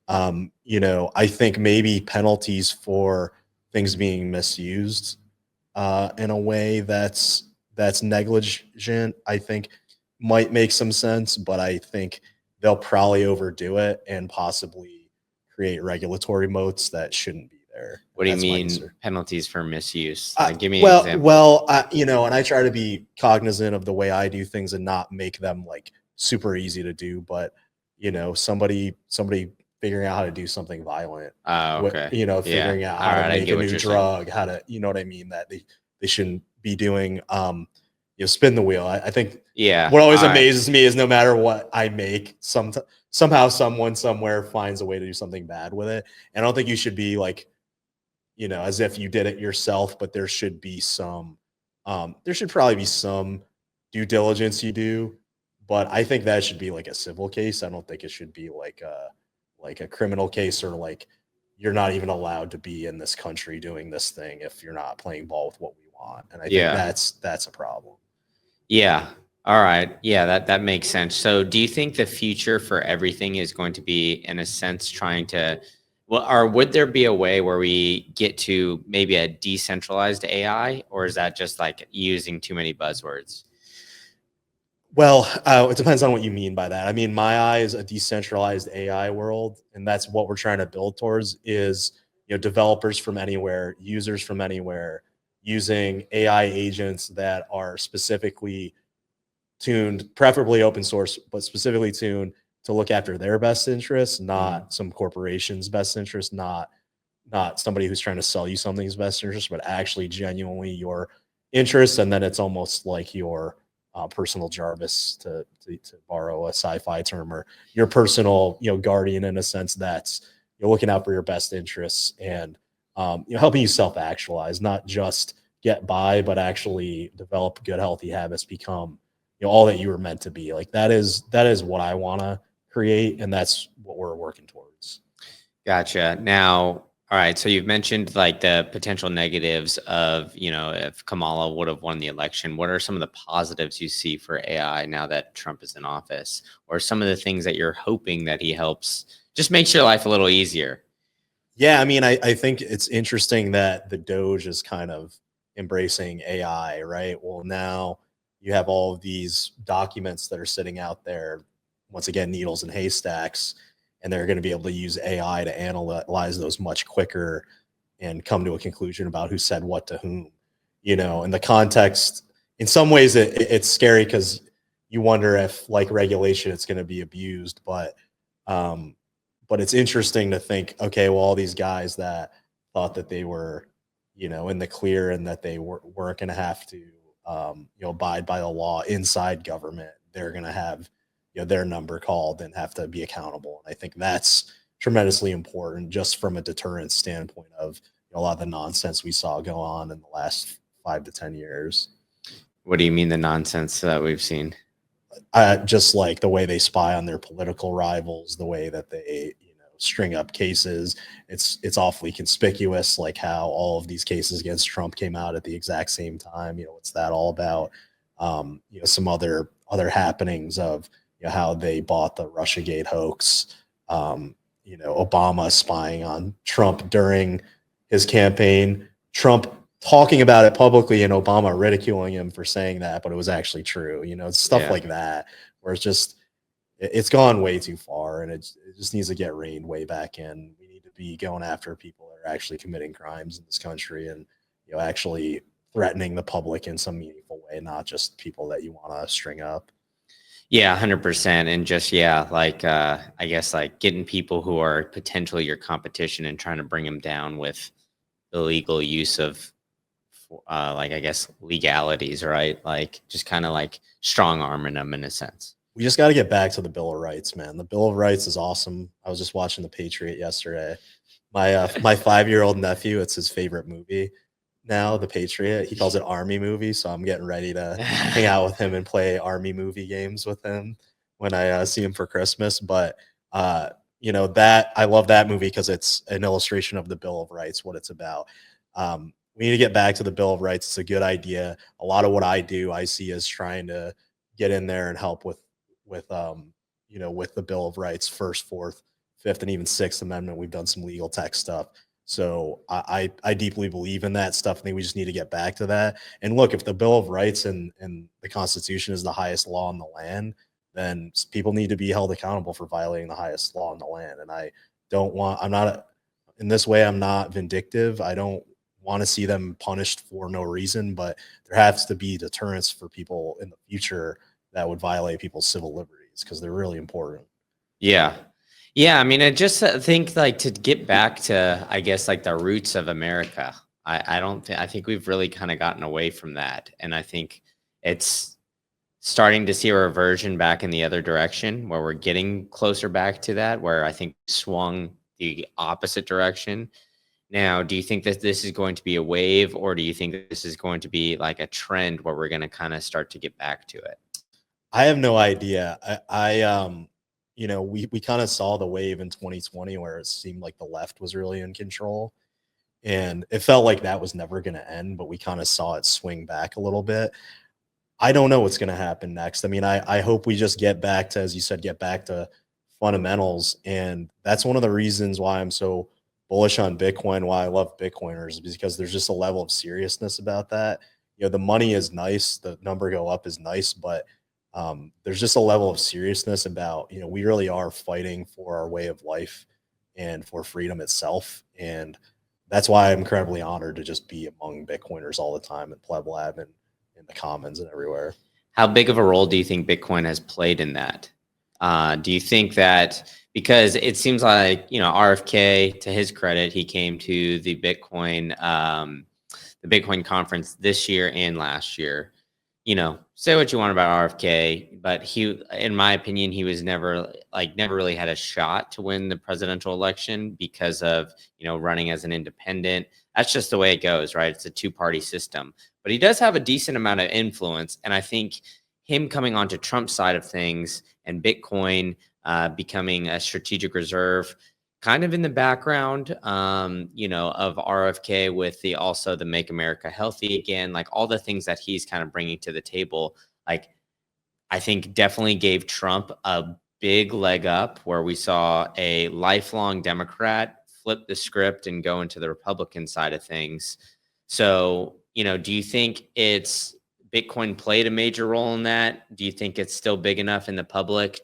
I think maybe penalties for things being misused in a way that's negligent, I think might make some sense, but I think they'll probably overdo it and possibly create regulatory moats that shouldn't be there. What do you That's my mean concern. penalties for misuse? Like, give me an example. Well, and I try to be cognizant of the way I do things and not make them like super easy to do. But somebody figuring out how to do something violent, Oh, okay. figuring out All how right, to I make get a what new you're saying. drug, how to, what I mean, that they shouldn't be doing. Spin the wheel. I think Yeah. what always all right. amazes me is no matter what I make, somehow someone somewhere finds a way to do something bad with it. And I don't think you should be like, as if you did it yourself, but there should probably be some due diligence you do. But I think that should be like a civil case. I don't think it should be like a criminal case, or like you're not even allowed to be in this country doing this thing if you're not playing ball with what we want. And I think that's a problem. Yeah. All right. Yeah, that makes sense. So do you think the future for everything is going to be, in a sense, trying to, well, or would there be a way where we get to maybe a decentralized AI, or is that just like using too many buzzwords? Well, it depends on what you mean by that. I mean, my eyes, a decentralized AI world, and that's what we're trying to build towards, is developers from anywhere, users from anywhere, using AI agents that are specifically tuned, preferably open source, but specifically tuned to look after their best interests, not some corporation's best interest, not somebody who's trying to sell you something's best interest, but actually genuinely your interests. And then it's almost like your personal Jarvis, to borrow a sci-fi term, or your personal guardian, in a sense, that's you're looking out for your best interests and helping you self-actualize, not just get by, but actually develop good, healthy habits, become all that you were meant to be. Like that is what I want to create, and that's what we're working towards. Gotcha. Now, all right. So you've mentioned like the potential negatives of, if Kamala would have won the election. What are some of the positives you see for AI now that Trump is in office, or some of the things that you're hoping that he helps just makes your life a little easier? Yeah, I mean, I think it's interesting that the Doge is kind of embracing AI, right? Well, now you have all of these documents that are sitting out there, once again, needles and haystacks, and they're going to be able to use AI to analyze those much quicker and come to a conclusion about who said what to whom. In the context, in some ways, it's scary because you wonder if, like regulation, it's going to be abused, but it's interesting to think, okay, well, all these guys that thought that they were in the clear, and that they weren't going to have to, abide by the law inside government. They're going to have, their number called and have to be accountable. And I think that's tremendously important, just from a deterrence standpoint of a lot of the nonsense we saw go on in the last 5 to 10 years. What do you mean the nonsense that we've seen? Just like the way they spy on their political rivals, the way that they, string up cases. It's awfully conspicuous, like how all of these cases against Trump came out at the exact same time. What's that all about? Some other happenings of how they bought the Russiagate hoax. Obama spying on Trump during his campaign, Trump talking about it publicly and Obama ridiculing him for saying that, but it was actually true. Stuff like that, where it's gone way too far, and it just needs to get reined way back in. We need to be going after people that are actually committing crimes in this country, and actually threatening the public in some meaningful way, not just people that you want to string up. Yeah, 100%. And just, I guess like getting people who are potentially your competition and trying to bring them down with illegal use of I guess legalities, right? Like just kind of like strong arming them in a sense. We just got to get back to the Bill of Rights, man. The Bill of Rights is awesome. I was just watching The Patriot yesterday. My 5-year-old nephew, it's his favorite movie now, The Patriot. He calls it Army Movie, so I'm getting ready to hang out with him and play Army movie games with him when I see him for Christmas. But that I love that movie because it's an illustration of the Bill of Rights, what it's about. We need to get back to the Bill of Rights. It's a good idea. A lot of what I do, I see as trying to get in there and help with the Bill of Rights, First, Fourth, Fifth, and even Sixth Amendment. We've done some legal tech stuff. So I deeply believe in that stuff. I think we just need to get back to that. And look, if the Bill of Rights and the Constitution is the highest law in the land, then people need to be held accountable for violating the highest law in the land. And I'm not vindictive. I don't want to see them punished for no reason, but there has to be deterrence for people in the future that would violate people's civil liberties, because they're really important. Yeah. I mean, I just think like to get back to, I guess, like the roots of America. I think we've really kind of gotten away from that. And I think it's starting to see a reversion back in the other direction, where we're getting closer back to that, where I think swung the opposite direction. Now, do you think that this is going to be a wave, or do you think that this is going to be like a trend where we're going to kind of start to get back to it? I have no idea. We kind of saw the wave in 2020 where it seemed like the left was really in control, and it felt like that was never going to end, but we kind of saw it swing back a little bit. I don't know what's going to happen next. I mean, I hope we just get back to, as you said, get back to fundamentals. And that's one of the reasons why I'm so bullish on Bitcoin, why I love Bitcoiners, because there's just a level of seriousness about that. The money is nice, the number go up is nice, but there's just a level of seriousness about, we really are fighting for our way of life and for freedom itself. And that's why I'm incredibly honored to just be among Bitcoiners all the time in Pleb Lab and in the Commons and everywhere. How big of a role do you think Bitcoin has played in that? Do you think that, because it seems like, RFK, to his credit, he came to the Bitcoin conference this year and last year. Say what you want about RFK, but he, in my opinion, he was never really had a shot to win the presidential election because of, running as an independent. That's just the way it goes, right? It's a two-party system, but he does have a decent amount of influence. And I think him coming onto Trump's side of things and Bitcoin becoming a strategic reserve kind of in the background, of RFK with the Make America Healthy Again, like all the things that he's kind of bringing to the table, like I think definitely gave Trump a big leg up, where we saw a lifelong Democrat flip the script and go into the Republican side of things. So, do you think Bitcoin played a major role in that? Do you think it's still big enough in the public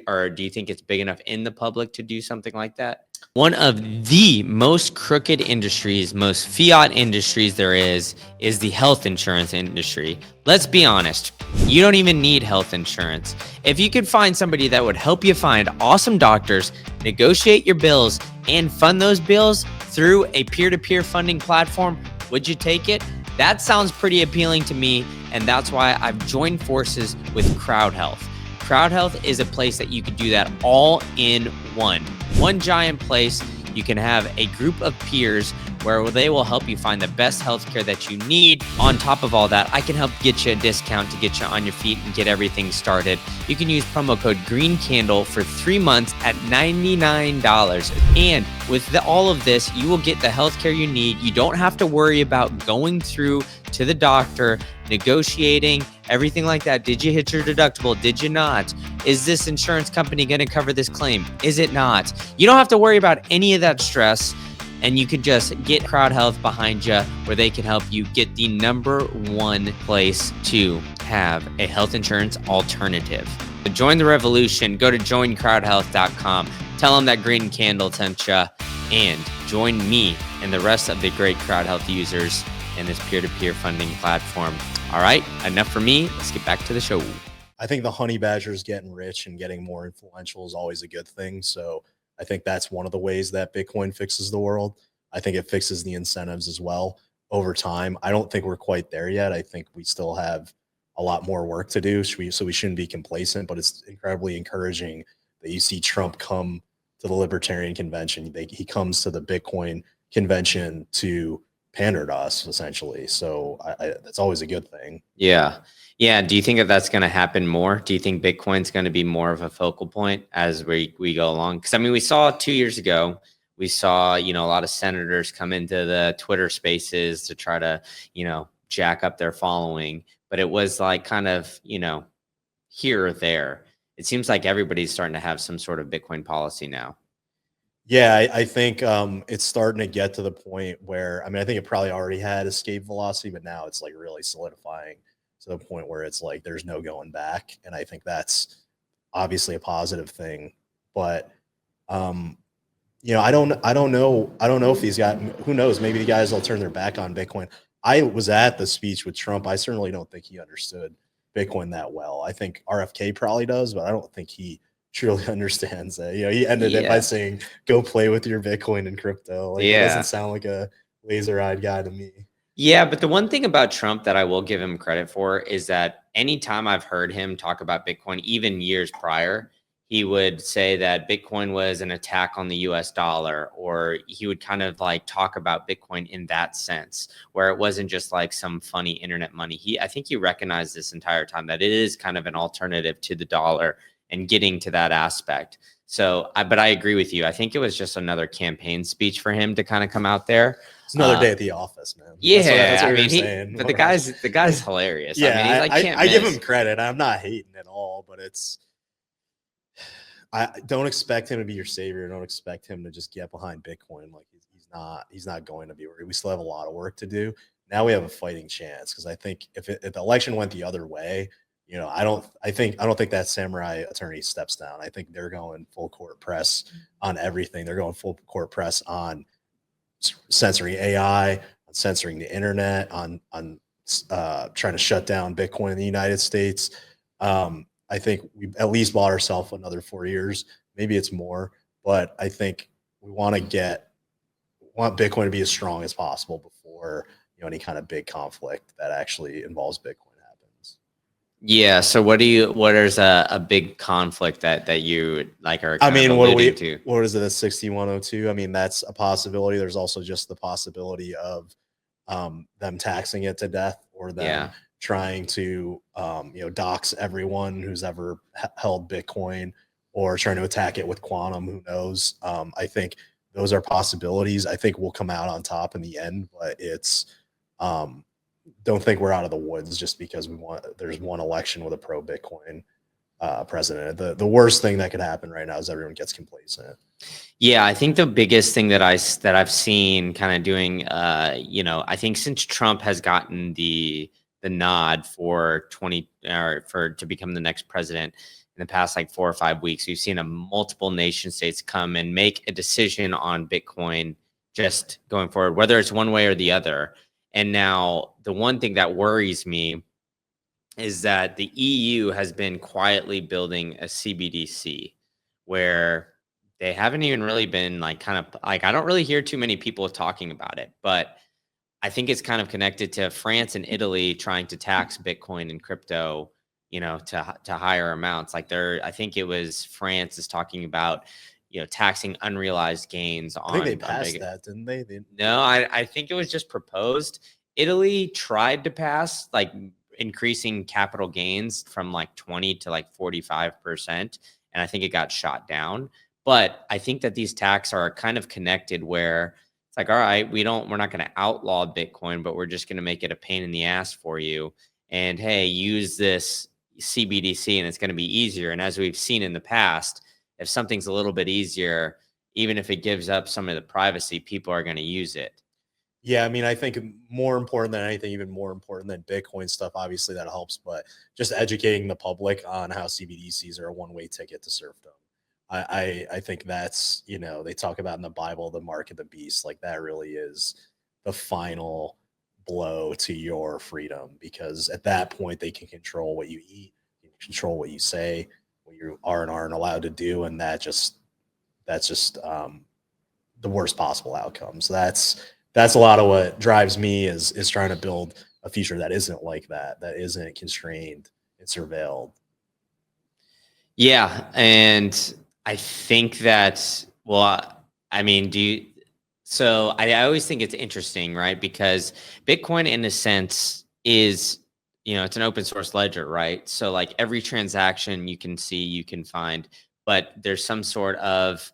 or do you think it's big enough in the public to do something like that? One of the most crooked industries, most fiat industries there is the health insurance industry. Let's be honest, you don't even need health insurance. If you could find somebody that would help you find awesome doctors, negotiate your bills, and fund those bills through a peer-to-peer funding platform, Would you take it? That sounds pretty appealing to me, and that's why I've joined forces with Crowd Health. Crowd Health is a place that you can do that all in one giant place. You can have a group of peers where they will help you find the best healthcare that you need. On top of all that, I can help get you a discount to get you on your feet and get everything started. You can use promo code GreenCandle for 3 months at $99. And with all of this, you will get the healthcare you need. You don't have to worry about going through to the doctor, negotiating, everything like that. Did you hit your deductible? Did you not? Is this insurance company going to cover this claim? Is it not? You don't have to worry about any of that stress, and you can just get Crowd Health behind you where they can help you get the #1 place to have a health insurance alternative. To join the revolution, go to joincrowdhealth.com. Tell them that Green Candle sent you, and join me and the rest of the great Crowd Health users in this peer-to-peer funding platform. All right, enough for me. Let's get back to the show. I think the honey badgers getting rich and getting more influential is always a good thing. So I think that's one of the ways that Bitcoin fixes the world. I think it fixes the incentives as well over time. I don't think we're quite there yet. I think we still have a lot more work to do. So we shouldn't be complacent, but it's incredibly encouraging that you see Trump come to the Libertarian Convention. He comes to the Bitcoin convention to pander to us, essentially. So that's always a good thing. Yeah. Do you think that that's going to happen more? Do you think Bitcoin's going to be more of a focal point as we go along? Because I mean, we saw 2 years ago, we saw, a lot of senators come into the Twitter spaces to try to, jack up their following, but it was like kind of, here or there. It seems like everybody's starting to have some sort of Bitcoin policy now. Yeah, I think it's starting to get to the point where, I think it probably already had escape velocity, but now it's like really solidifying to the point where it's like there's no going back. And I think that's obviously a positive thing. But I don't know if these guys, who knows, maybe the guys will turn their back on Bitcoin. I was at the speech with Trump. I certainly don't think he understood Bitcoin that well. I think RFK probably does, but I don't think he truly understands that. He ended it by saying, "Go play with your Bitcoin and crypto." Like, it doesn't sound like a laser-eyed guy to me. Yeah, but the one thing about Trump that I will give him credit for is that anytime I've heard him talk about Bitcoin, even years prior, he would say that Bitcoin was an attack on the US dollar, or he would kind of like talk about Bitcoin in that sense, where it wasn't just like some funny internet money. I think he recognized this entire time that it is kind of an alternative to the dollar and getting to that aspect. So, but I agree with you. I think it was just another campaign speech for him to kind of come out there. It's another day at the office, man. Yeah, saying. But the guy's hilarious. Yeah, I give him credit. I'm not hating at all, but I don't expect him to be your savior. Don't expect him to just get behind Bitcoin. Like he's not going to be. We still have a lot of work to do. Now we have a fighting chance, because I think if the election went the other way, I don't think that samurai attorney steps down. I think they're going full court press on everything. They're going full court press on censoring AI, on censoring the internet, on trying to shut down Bitcoin in the United States. I think we at least bought ourselves another 4 years. Maybe it's more, but I think we want Bitcoin to be as strong as possible before any kind of big conflict that actually involves Bitcoin. Yeah. So what is a big conflict that you like are alluding to? What is it, a 6102? That's a possibility. There's also just the possibility of them taxing it to death, or them trying to dox everyone who's ever held Bitcoin, or trying to attack it with quantum. Who knows? I think those are possibilities. I think we'll come out on top in the end, but it's don't think we're out of the woods just because there's one election with a pro Bitcoin president. The worst thing that could happen right now is everyone gets complacent. Yeah, I think the biggest thing that I've seen kind of doing, I think since Trump has gotten the nod to become the next president in the past like 4 or 5 weeks, we've seen multiple nation states come and make a decision on Bitcoin just going forward, whether it's one way or the other. And now the one thing that worries me is that the EU has been quietly building a CBDC where they haven't even really been I don't really hear too many people talking about it, but I think it's kind of connected to France and Italy trying to tax Bitcoin and crypto, to higher amounts. Like I think it was France is talking about, taxing unrealized gains I think they on passed big. that, didn't they? No, I think it was just proposed. Italy tried to pass like increasing capital gains from like 20 to like 45%. And I think it got shot down. But I think that these tax are kind of connected where it's like, all right, we're not going to outlaw Bitcoin, but we're just going to make it a pain in the ass for you. And hey, use this CBDC and it's going to be easier. And as we've seen in the past, if something's a little bit easier, even if it gives up some of the privacy, people are going to use it. Yeah, I mean, I think more important than anything, even more important than Bitcoin stuff, obviously that helps, but just educating the public on how CBDCs are a one-way ticket to serfdom. I think that's, they talk about in the Bible, the mark of the beast, like that really is the final blow to your freedom, because at that point they can control what you eat, they can control what you say, what you are and aren't allowed to do, and that's just the worst possible outcome. So that's a lot of what drives me is trying to build a future that isn't like that isn't constrained and surveilled. Yeah, and I think that, well, I mean, so I always think it's interesting, right? Because Bitcoin, in a sense, is, it's an open source ledger, right? So like every transaction you can see, you can find, but there's some sort of,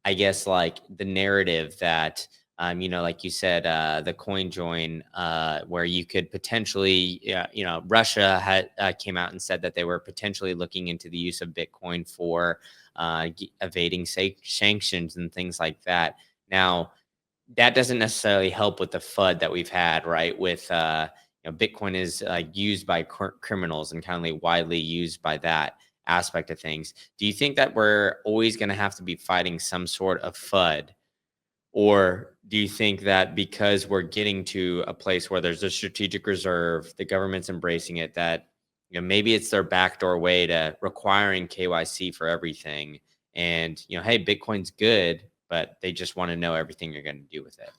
I guess, like the narrative that, like you said, the coin join, where you could potentially, Russia had came out and said that they were potentially looking into the use of Bitcoin for evading sanctions and things like that. Now, that doesn't necessarily help with the FUD that we've had, right? With Bitcoin is used by criminals and kind of widely used by that aspect of things. Do you think that we're always going to have to be fighting some sort of FUD? Or do you think that because we're getting to a place where there's a strategic reserve, the government's embracing it, that maybe it's their backdoor way to requiring KYC for everything? And hey, Bitcoin's good, but they just want to know everything you're going to do with it.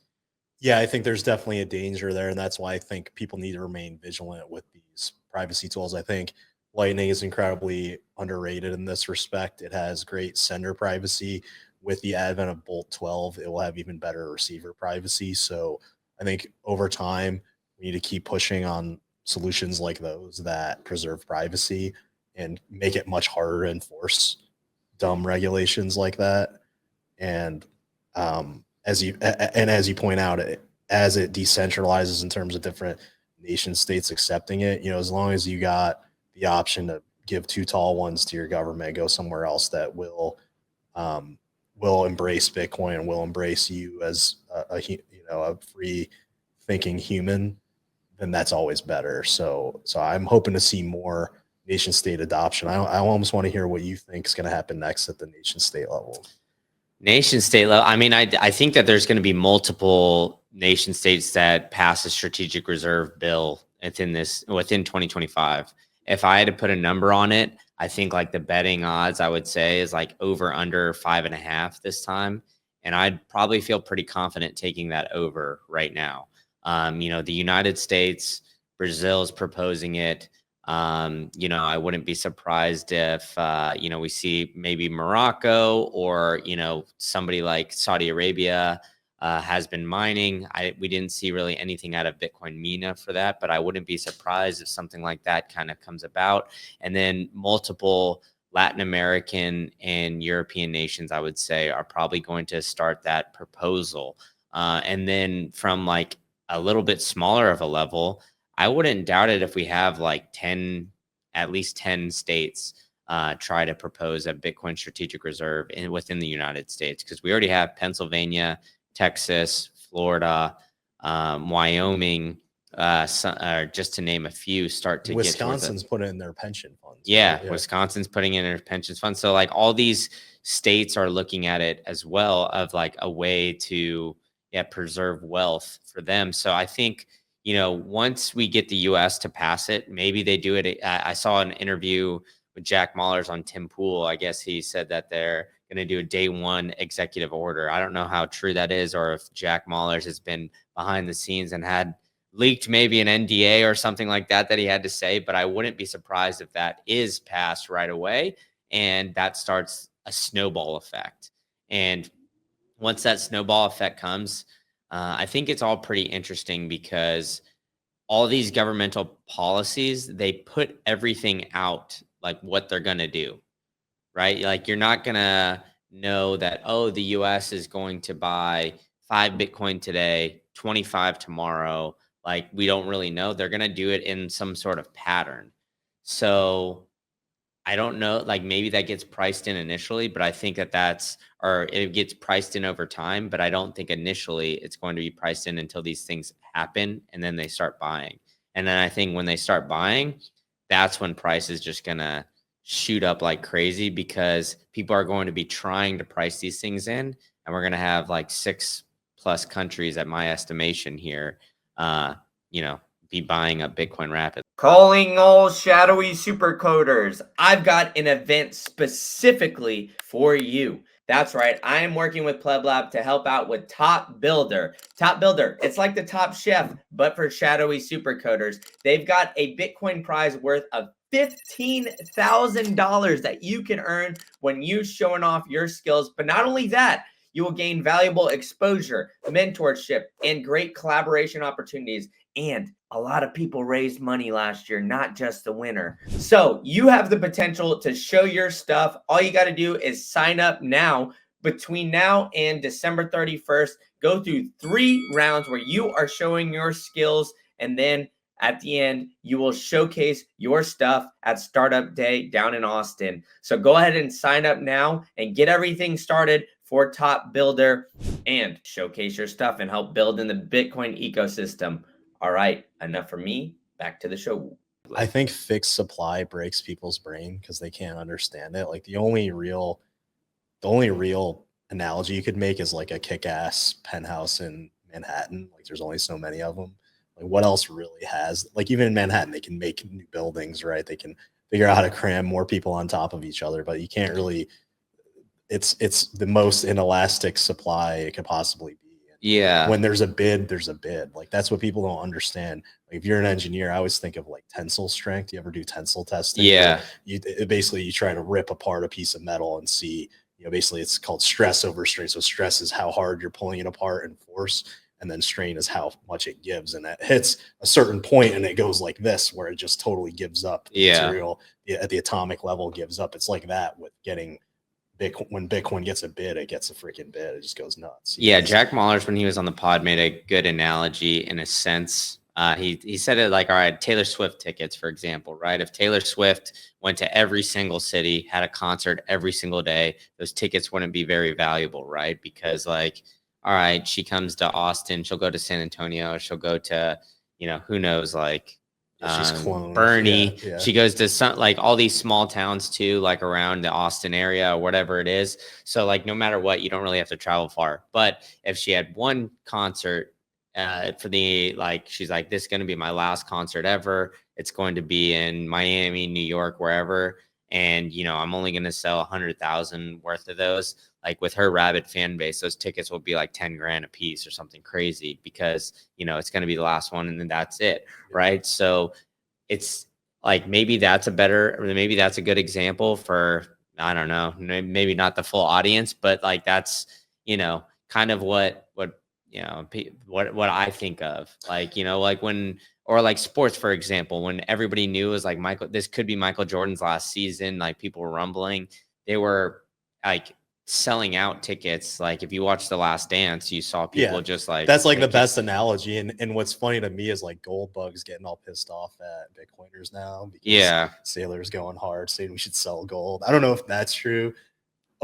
Yeah, I think there's definitely a danger there, and that's why I think people need to remain vigilant with these privacy tools. I think Lightning is incredibly underrated in this respect. It has great sender privacy. With the advent of Bolt 12, it will have even better receiver privacy. So I think over time, we need to keep pushing on solutions like those that preserve privacy and make it much harder to enforce dumb regulations like that. And as you point out, as it decentralizes in terms of different nation states accepting it, as long as you got the option to give two tall ones to your government, go somewhere else that will embrace Bitcoin and will embrace you as a free thinking human, then that's always better. So I'm hoping to see more nation state adoption. I almost want to hear what you think is going to happen next at the nation state level. Nation state level. I mean, I think that there's going to be multiple nation states that pass a strategic reserve bill within 2025. If I had to put a number on it, I think like the betting odds I would say is like over under 5.5 this time. And I'd probably feel pretty confident taking that over right now. The United States, Brazil's proposing it. I wouldn't be surprised if, we see maybe Morocco or, somebody like Saudi Arabia has been mining. We didn't see really anything out of Bitcoin Mina for that, but I wouldn't be surprised if something like that kind of comes about. And then multiple Latin American and European nations, I would say, are probably going to start that proposal. And then from like a little bit smaller of a level, I wouldn't doubt it if we have like at least 10 states try to propose a Bitcoin strategic reserve within the United States, because we already have Pennsylvania, Texas, Florida, Wyoming, just to name a few, start to Wisconsin's put in their pension funds. Yeah, right? Wisconsin's putting in their pension funds. So like all these states are looking at it as well of like a way to preserve wealth for them. So I think, once we get the US to pass it, maybe they do it. I saw an interview with Jack Mallers on Tim Pool. I guess he said that they're going going to do a day one executive order. I don't know how true that is, or if Jack Mallers has been behind the scenes and had leaked maybe an NDA or something like that he had to say, but I wouldn't be surprised if that is passed right away and that starts a snowball effect. And once that snowball effect comes, I think it's all pretty interesting because all these governmental policies, they put everything out like what they're going to do, right? Like you're not going to know that, oh, the US is going to buy 5 Bitcoin today, 25 tomorrow. Like we don't really know. They're going to do it in some sort of pattern. So I don't know, like maybe that gets priced in initially, but I think or it gets priced in over time, but I don't think initially it's going to be priced in until these things happen and then they start buying. And then I think when they start buying, that's when price is just going to shoot up like crazy because people are going to be trying to price these things in. And we're going to have like 6+ countries at my estimation here, be buying up Bitcoin rapidly. Calling all shadowy supercoders. I've got an event specifically for you. That's right. I am working with Pleb Lab to help out with Top Builder. Top Builder, it's like the Top Chef, but for shadowy supercoders. They've got a Bitcoin prize worth of $15,000 that you can earn when you showing off your skills. But not only that, you will gain valuable exposure, mentorship, and great collaboration opportunities. And a lot of people raised money last year, not just the winner. So you have the potential to show your stuff. All you got to do is sign up now. Between now and December 31st, go through 3 rounds where you are showing your skills. And then at the end, you will showcase your stuff at Startup Day down in Austin. So go ahead and sign up now and get everything started for Top Builder and showcase your stuff and help build in the Bitcoin ecosystem. All right, enough for me. Back to the show. I think fixed supply breaks people's brain because they can't understand it. Like the only real analogy you could make is like a kick-ass penthouse in Manhattan. Like there's only so many of them. Like what else really has, like even in Manhattan, they can make new buildings, right? They can figure out how to cram more people on top of each other, but you can't really, it's the most inelastic supply it could possibly be. Yeah. When there's a bid, there's a bid. Like that's what people don't understand. Like if you're an engineer, I always think of like tensile strength. You ever do tensile testing? Yeah. You try to rip apart a piece of metal and see, basically it's called stress over strain. So stress is how hard you're pulling it apart and force, and then strain is how much it gives. And it hits a certain point and it goes like this, where it just totally gives up. The material at the atomic level gives up. It's like that with getting Bitcoin. When Bitcoin gets a bid, it gets a freaking bid. It just goes nuts. Yeah, Jack Mallers, when he was on the pod, made a good analogy in a sense. He said it like, all right, Taylor Swift tickets, for example, right? If Taylor Swift went to every single city, had a concert every single day, those tickets wouldn't be very valuable, right? Because like, all right, she comes to Austin, she'll go to San Antonio, she'll go to, who knows, like she's cloned. Bernie. Yeah. She goes to some, like all these small towns too, like around the Austin area or whatever it is. So like no matter what, you don't really have to travel far. But if she had one concert for she's like, this is going to be my last concert ever. It's going to be in Miami, New York, wherever. And, I'm only going to sell 100,000 worth of those. Like with her rabid fan base, those tickets will be like 10 grand a piece or something crazy because, it's going to be the last one and then that's it. Right. So it's like, maybe that's a good example for, I don't know, maybe not the full audience, but like, that's, kind of what I think of, like, like when, or like sports, for example, when everybody knew it was like this could be Michael Jordan's last season, like people were rumbling, they were like selling out tickets. Like if you watch The Last Dance, you saw people just like, that's like the best analogy. And what's funny to me is like gold bugs getting all pissed off at Bitcoiners now because Sailor's going hard saying we should sell gold. I don't know if that's true,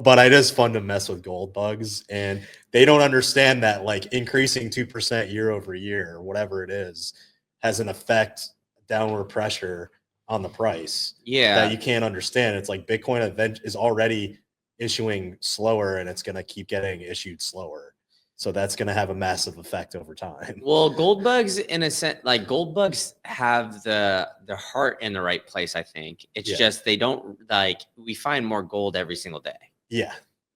but it is fun to mess with gold bugs, and they don't understand that like increasing 2% year over year or whatever it is has an effect, downward pressure on the price. That you can't understand. It's like Bitcoin event is already issuing slower and it's going to keep getting issued slower. So that's going to have a massive effect over time. Well, gold bugs, in a sense, like gold bugs have the heart in the right place, I think. It's just they don't, like, we find more gold every single day. Yeah.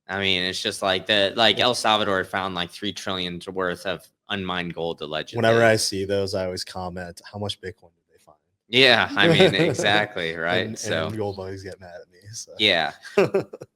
I mean, it's just like El Salvador found like 3 trillion worth of unmined gold allegedly. Whenever I see those, I always comment, how much Bitcoin did they find? Yeah, I mean, exactly, right? And gold bugs get mad at me. So. Yeah.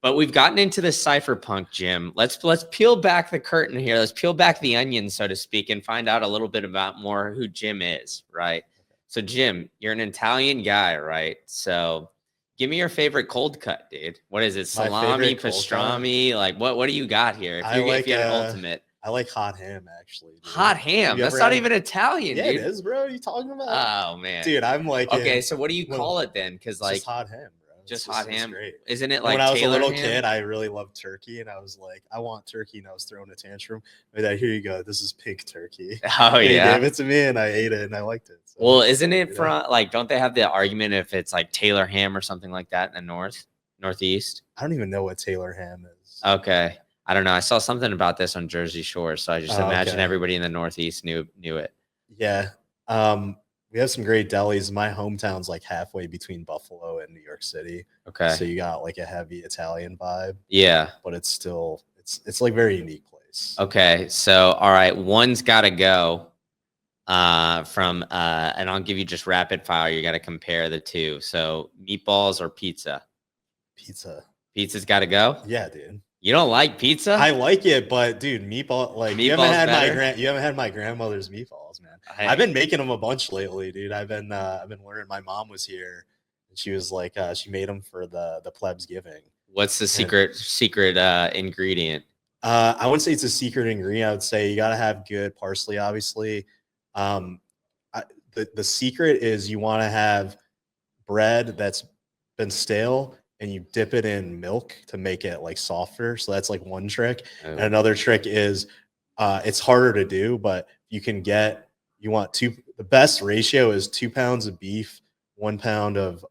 But we've gotten into the cypherpunk, Jim. Let's peel back the curtain here. Let's peel back the onion, so to speak, and find out a little bit about more who Jim is, right? So, Jim, you're an Italian guy, right? So give me your favorite cold cut, dude. What is it? Salami, pastrami? Like, what do you got here? If you had an ultimate. I like hot ham, actually. Dude. Hot ham? That's not even Italian, yeah, dude. It is, bro. What are you talking about? Oh, man. Dude, I'm like... Okay, so what do you call it then? Because, like... just hot ham, bro. Just hot ham? Great. Isn't it like when I was Taylor a little ham? kid, I really loved turkey, and I was like, I want turkey, and I was throwing a tantrum. But here you go. This is pink turkey. Oh, He yeah? gave it to me, and I ate it, and I liked it. So, well, isn't it from, like, don't they have the argument if it's like Taylor ham or something like that in the northeast? I don't even know what Taylor ham is. Okay. I don't know. I saw something about this on Jersey Shore, so I just imagine everybody in the northeast knew it. Yeah. We have some great delis. My hometown's like halfway between Buffalo and New York City. Okay. So you got like a heavy Italian vibe. Yeah. But it's still it's like very unique place. Okay. So all right, one's gotta go. And I'll give you just rapid fire. You gotta compare the two. So meatballs or pizza? Pizza. Pizza's gotta go? Yeah, dude. You don't like pizza? I like it, but dude, meatball you haven't had my grandmother's meatballs, man. I've been making them a bunch lately, dude. I've been learning. My mom was here, and she was like, she made them for the plebs giving. What's the secret ingredient? I wouldn't say it's a secret ingredient. I would say you gotta have good parsley, obviously. The secret is you want to have bread that's been stale, and you dip it in milk to make it like softer. So that's like one trick. Oh. And another trick is it's harder to do, but the best ratio is 2 pounds of beef, 1 pound of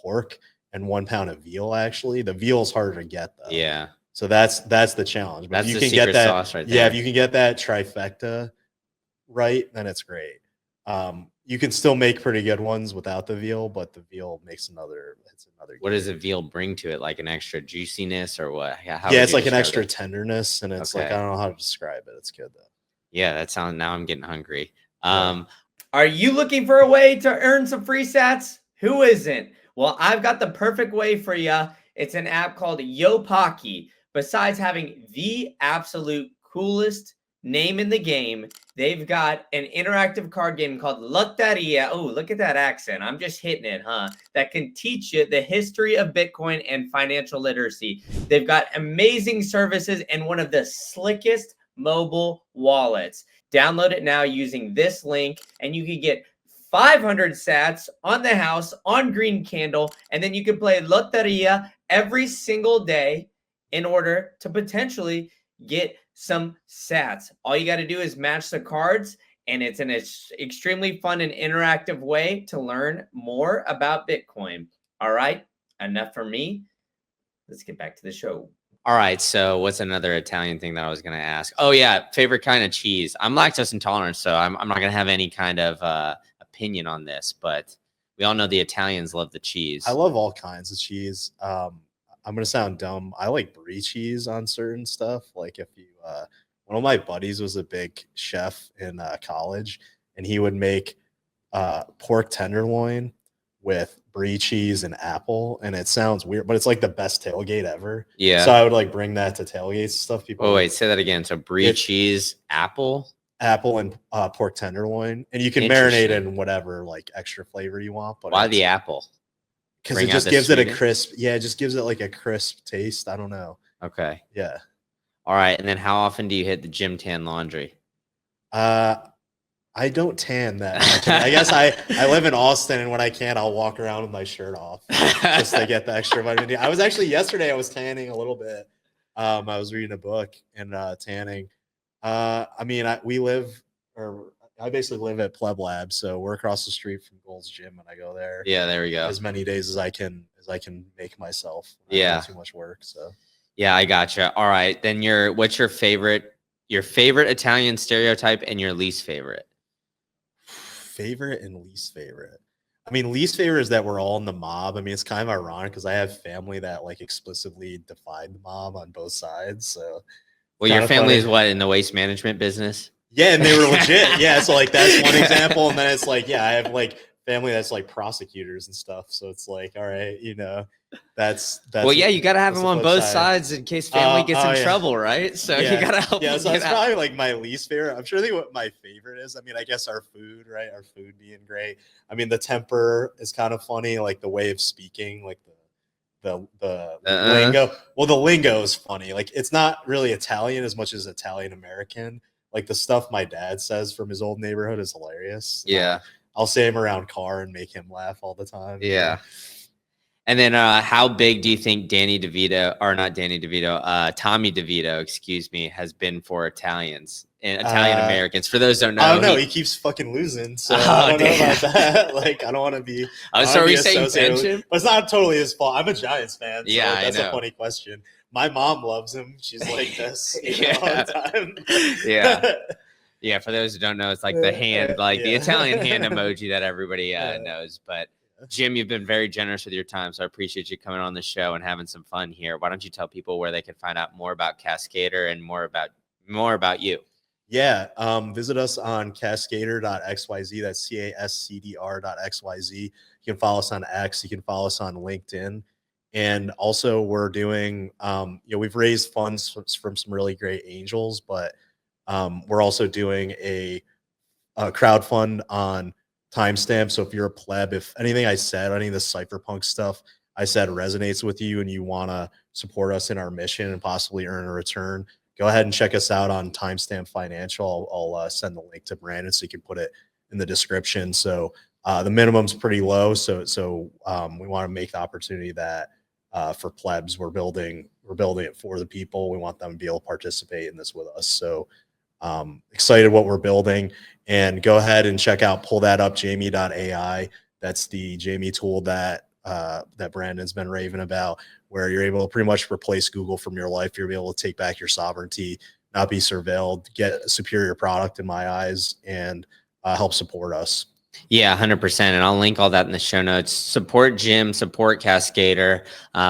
pork, and 1 pound of veal. Actually, the veal is harder to get though. Yeah. So that's the challenge. But that's if you the can secret get that, sauce right there. Yeah, if you can get that trifecta right, then it's great. You can still make pretty good ones without the veal, but the veal makes another. What does the veal bring to it? Like an extra juiciness or what? Yeah, it's like an extra tenderness, and it's like I don't know how to describe it. It's good though. Yeah, that sounds. Now I'm getting hungry. Are you looking for a way to earn some free sats? Who isn't? Well, I've got the perfect way for you. It's an app called Yopaki. Besides having the absolute coolest name in the game, they've got an interactive card game called Loteria. Oh, look at that accent. I'm just hitting it, huh? That can teach you the history of Bitcoin and financial literacy. They've got amazing services and one of the slickest mobile wallets. Download it now using this link, and you can get 500 sats on the house on Green Candle, and then you can play Loteria every single day in order to potentially get some sats. All you got to do is match the cards, and it's an extremely fun and interactive way to learn more about Bitcoin. All right, enough for me. Let's get back to the show. All right, so what's another Italian thing that I was going to ask? Oh, yeah, favorite kind of cheese. I'm lactose intolerant, so I'm not going to have any kind of opinion on this, but we all know the Italians love the cheese. I love all kinds of cheese. I'm gonna sound dumb. I like brie cheese on certain stuff. Like if you, one of my buddies was a big chef in college, and he would make pork tenderloin with brie cheese and apple, and it sounds weird, but it's like the best tailgate ever. Yeah. So I would like bring that to tailgates and stuff. People. Oh wait, say that again. So brie cheese, apple and pork tenderloin, and you can marinate in whatever like extra flavor you want. But why the apple? Because it just gives it a crisp. Yeah, it just gives it like a crisp taste. I don't know. Okay. Yeah. All right. And then how often do you hit the gym tan laundry? I don't tan that much. I guess I live in Austin, and when I can, I'll walk around with my shirt off just to get the extra vitamin D. I was actually yesterday. I was tanning a little bit. I was reading a book and tanning. I mean, I basically live at Pleb Lab, so we're across the street from Gold's Gym, and I go there. Yeah, there we go. As many days as I can make myself. Yeah, too much work. So. Yeah, I gotcha. All right, then what's your favorite Italian stereotype and your least favorite? Favorite and least favorite. I mean, least favorite is that we're all in the mob. I mean, it's kind of ironic because I have family that like explicitly defied the mob on both sides. So Well, your kind of family funny. is what, in the waste management business? Yeah, and they were legit. Yeah, so like that's one example, and then it's like, yeah, I have like family that's like prosecutors and stuff. So it's like, all right, that's Well, yeah, you got to have that's them the on flip both side. sides in case family gets Oh in yeah, trouble, right? So you yeah, got to help yeah. them So get that's out. probably like my least favorite. I'm sure what my favorite is. I mean, I guess our food, right? Our food being great. I mean, the temper is kind of funny, like the way of speaking, like the Uh-uh. lingo. Well, the lingo is funny. Like it's not really Italian as much as Italian American. Like the stuff my dad says from his old neighborhood is hilarious. Yeah. I'll say him around Carr and make him laugh all the time. Yeah. And then how big do you think Tommy DeVito, excuse me, has been for Italians and Italian Americans? For those who don't I know, don't know. He keeps fucking losing, so Oh, I don't know damn. about that. Like, I don't want to be. Oh, I so don't are wanna we be saying associated bench with- him? But it's not totally his fault. I'm a Giants fan, so Yeah, I that's a know. funny question. My mom loves him. She's like this all Yeah. the time. Yeah. Yeah, for those who don't know, it's like the hand, like the Yeah. Italian hand emoji that everybody knows. But Jim, you've been very generous with your time, so I appreciate you coming on the show and having some fun here. Why don't you tell people where they can find out more about Cascader and more about you? Yeah, visit us on cascader.xyz. That's CASCDR.xyz. You can follow us on X. You can follow us on LinkedIn. And also, we're doing, we've raised funds from some really great angels, but we're also doing a crowdfund on timestamp. So if you're a pleb, if anything I said, any of the cypherpunk stuff I said resonates with you and you want to support us in our mission and possibly earn a return, go ahead and check us out on Timestamp Financial. I'll send the link to Brandon so you can put it in the description. So the minimum's pretty low. So we want to make the opportunity that for plebs, we're building it for the people. We want them to be able to participate in this with us. So excited what we're building, and go ahead and check out pull that up Jamie.ai. That's the Jamie tool that Brandon's been raving about, where you're able to pretty much replace Google from your life. You'll be able to take back your sovereignty, not be surveilled, get a superior product in my eyes, and help support us. Yeah, 100%. And I'll link all that in the show notes. Support Jim, support Cascader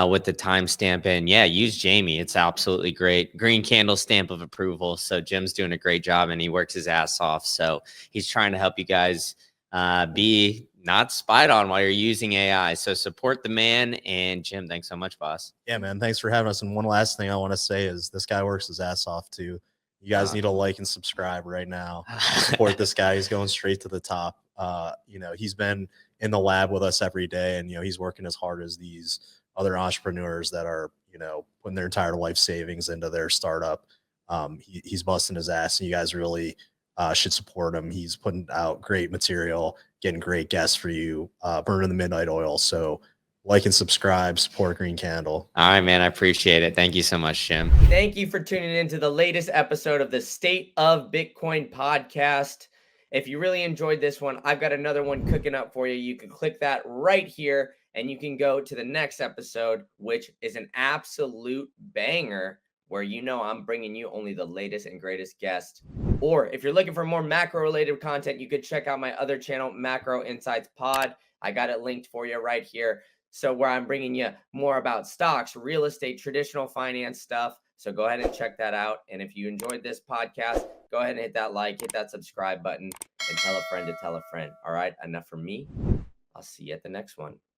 with the timestamp. And yeah, use Jamie. It's absolutely great. Green candle stamp of approval. So Jim's doing a great job and he works his ass off. So he's trying to help you guys be not spied on while you're using AI. So support the man. And Jim, thanks so much, boss. Yeah, man. Thanks for having us. And one last thing I want to say is this guy works his ass off too. You guys need to like and subscribe right now. Support this guy. He's going straight to the top. He's been in the lab with us every day, and he's working as hard as these other entrepreneurs that are putting their entire life savings into their startup. He's busting his ass, and you guys really should support him. He's putting out great material, getting great guests for you, burning the midnight oil. So like and subscribe, support Green Candle. All right, man. I appreciate it. Thank you so much, Jim. Thank you for tuning in to the latest episode of the State of Bitcoin podcast. If you really enjoyed this one, I've got another one cooking up for you. You can click that right here and you can go to the next episode, which is an absolute banger where I'm bringing you only the latest and greatest guests. Or if you're looking for more macro related content, you could check out my other channel, Macro Insights Pod. I got it linked for you right here. So where I'm bringing you more about stocks, real estate, traditional finance stuff. So go ahead and check that out. And if you enjoyed this podcast, go ahead and hit that like, hit that subscribe button, and tell a friend to tell a friend. All right, enough from me. I'll see you at the next one.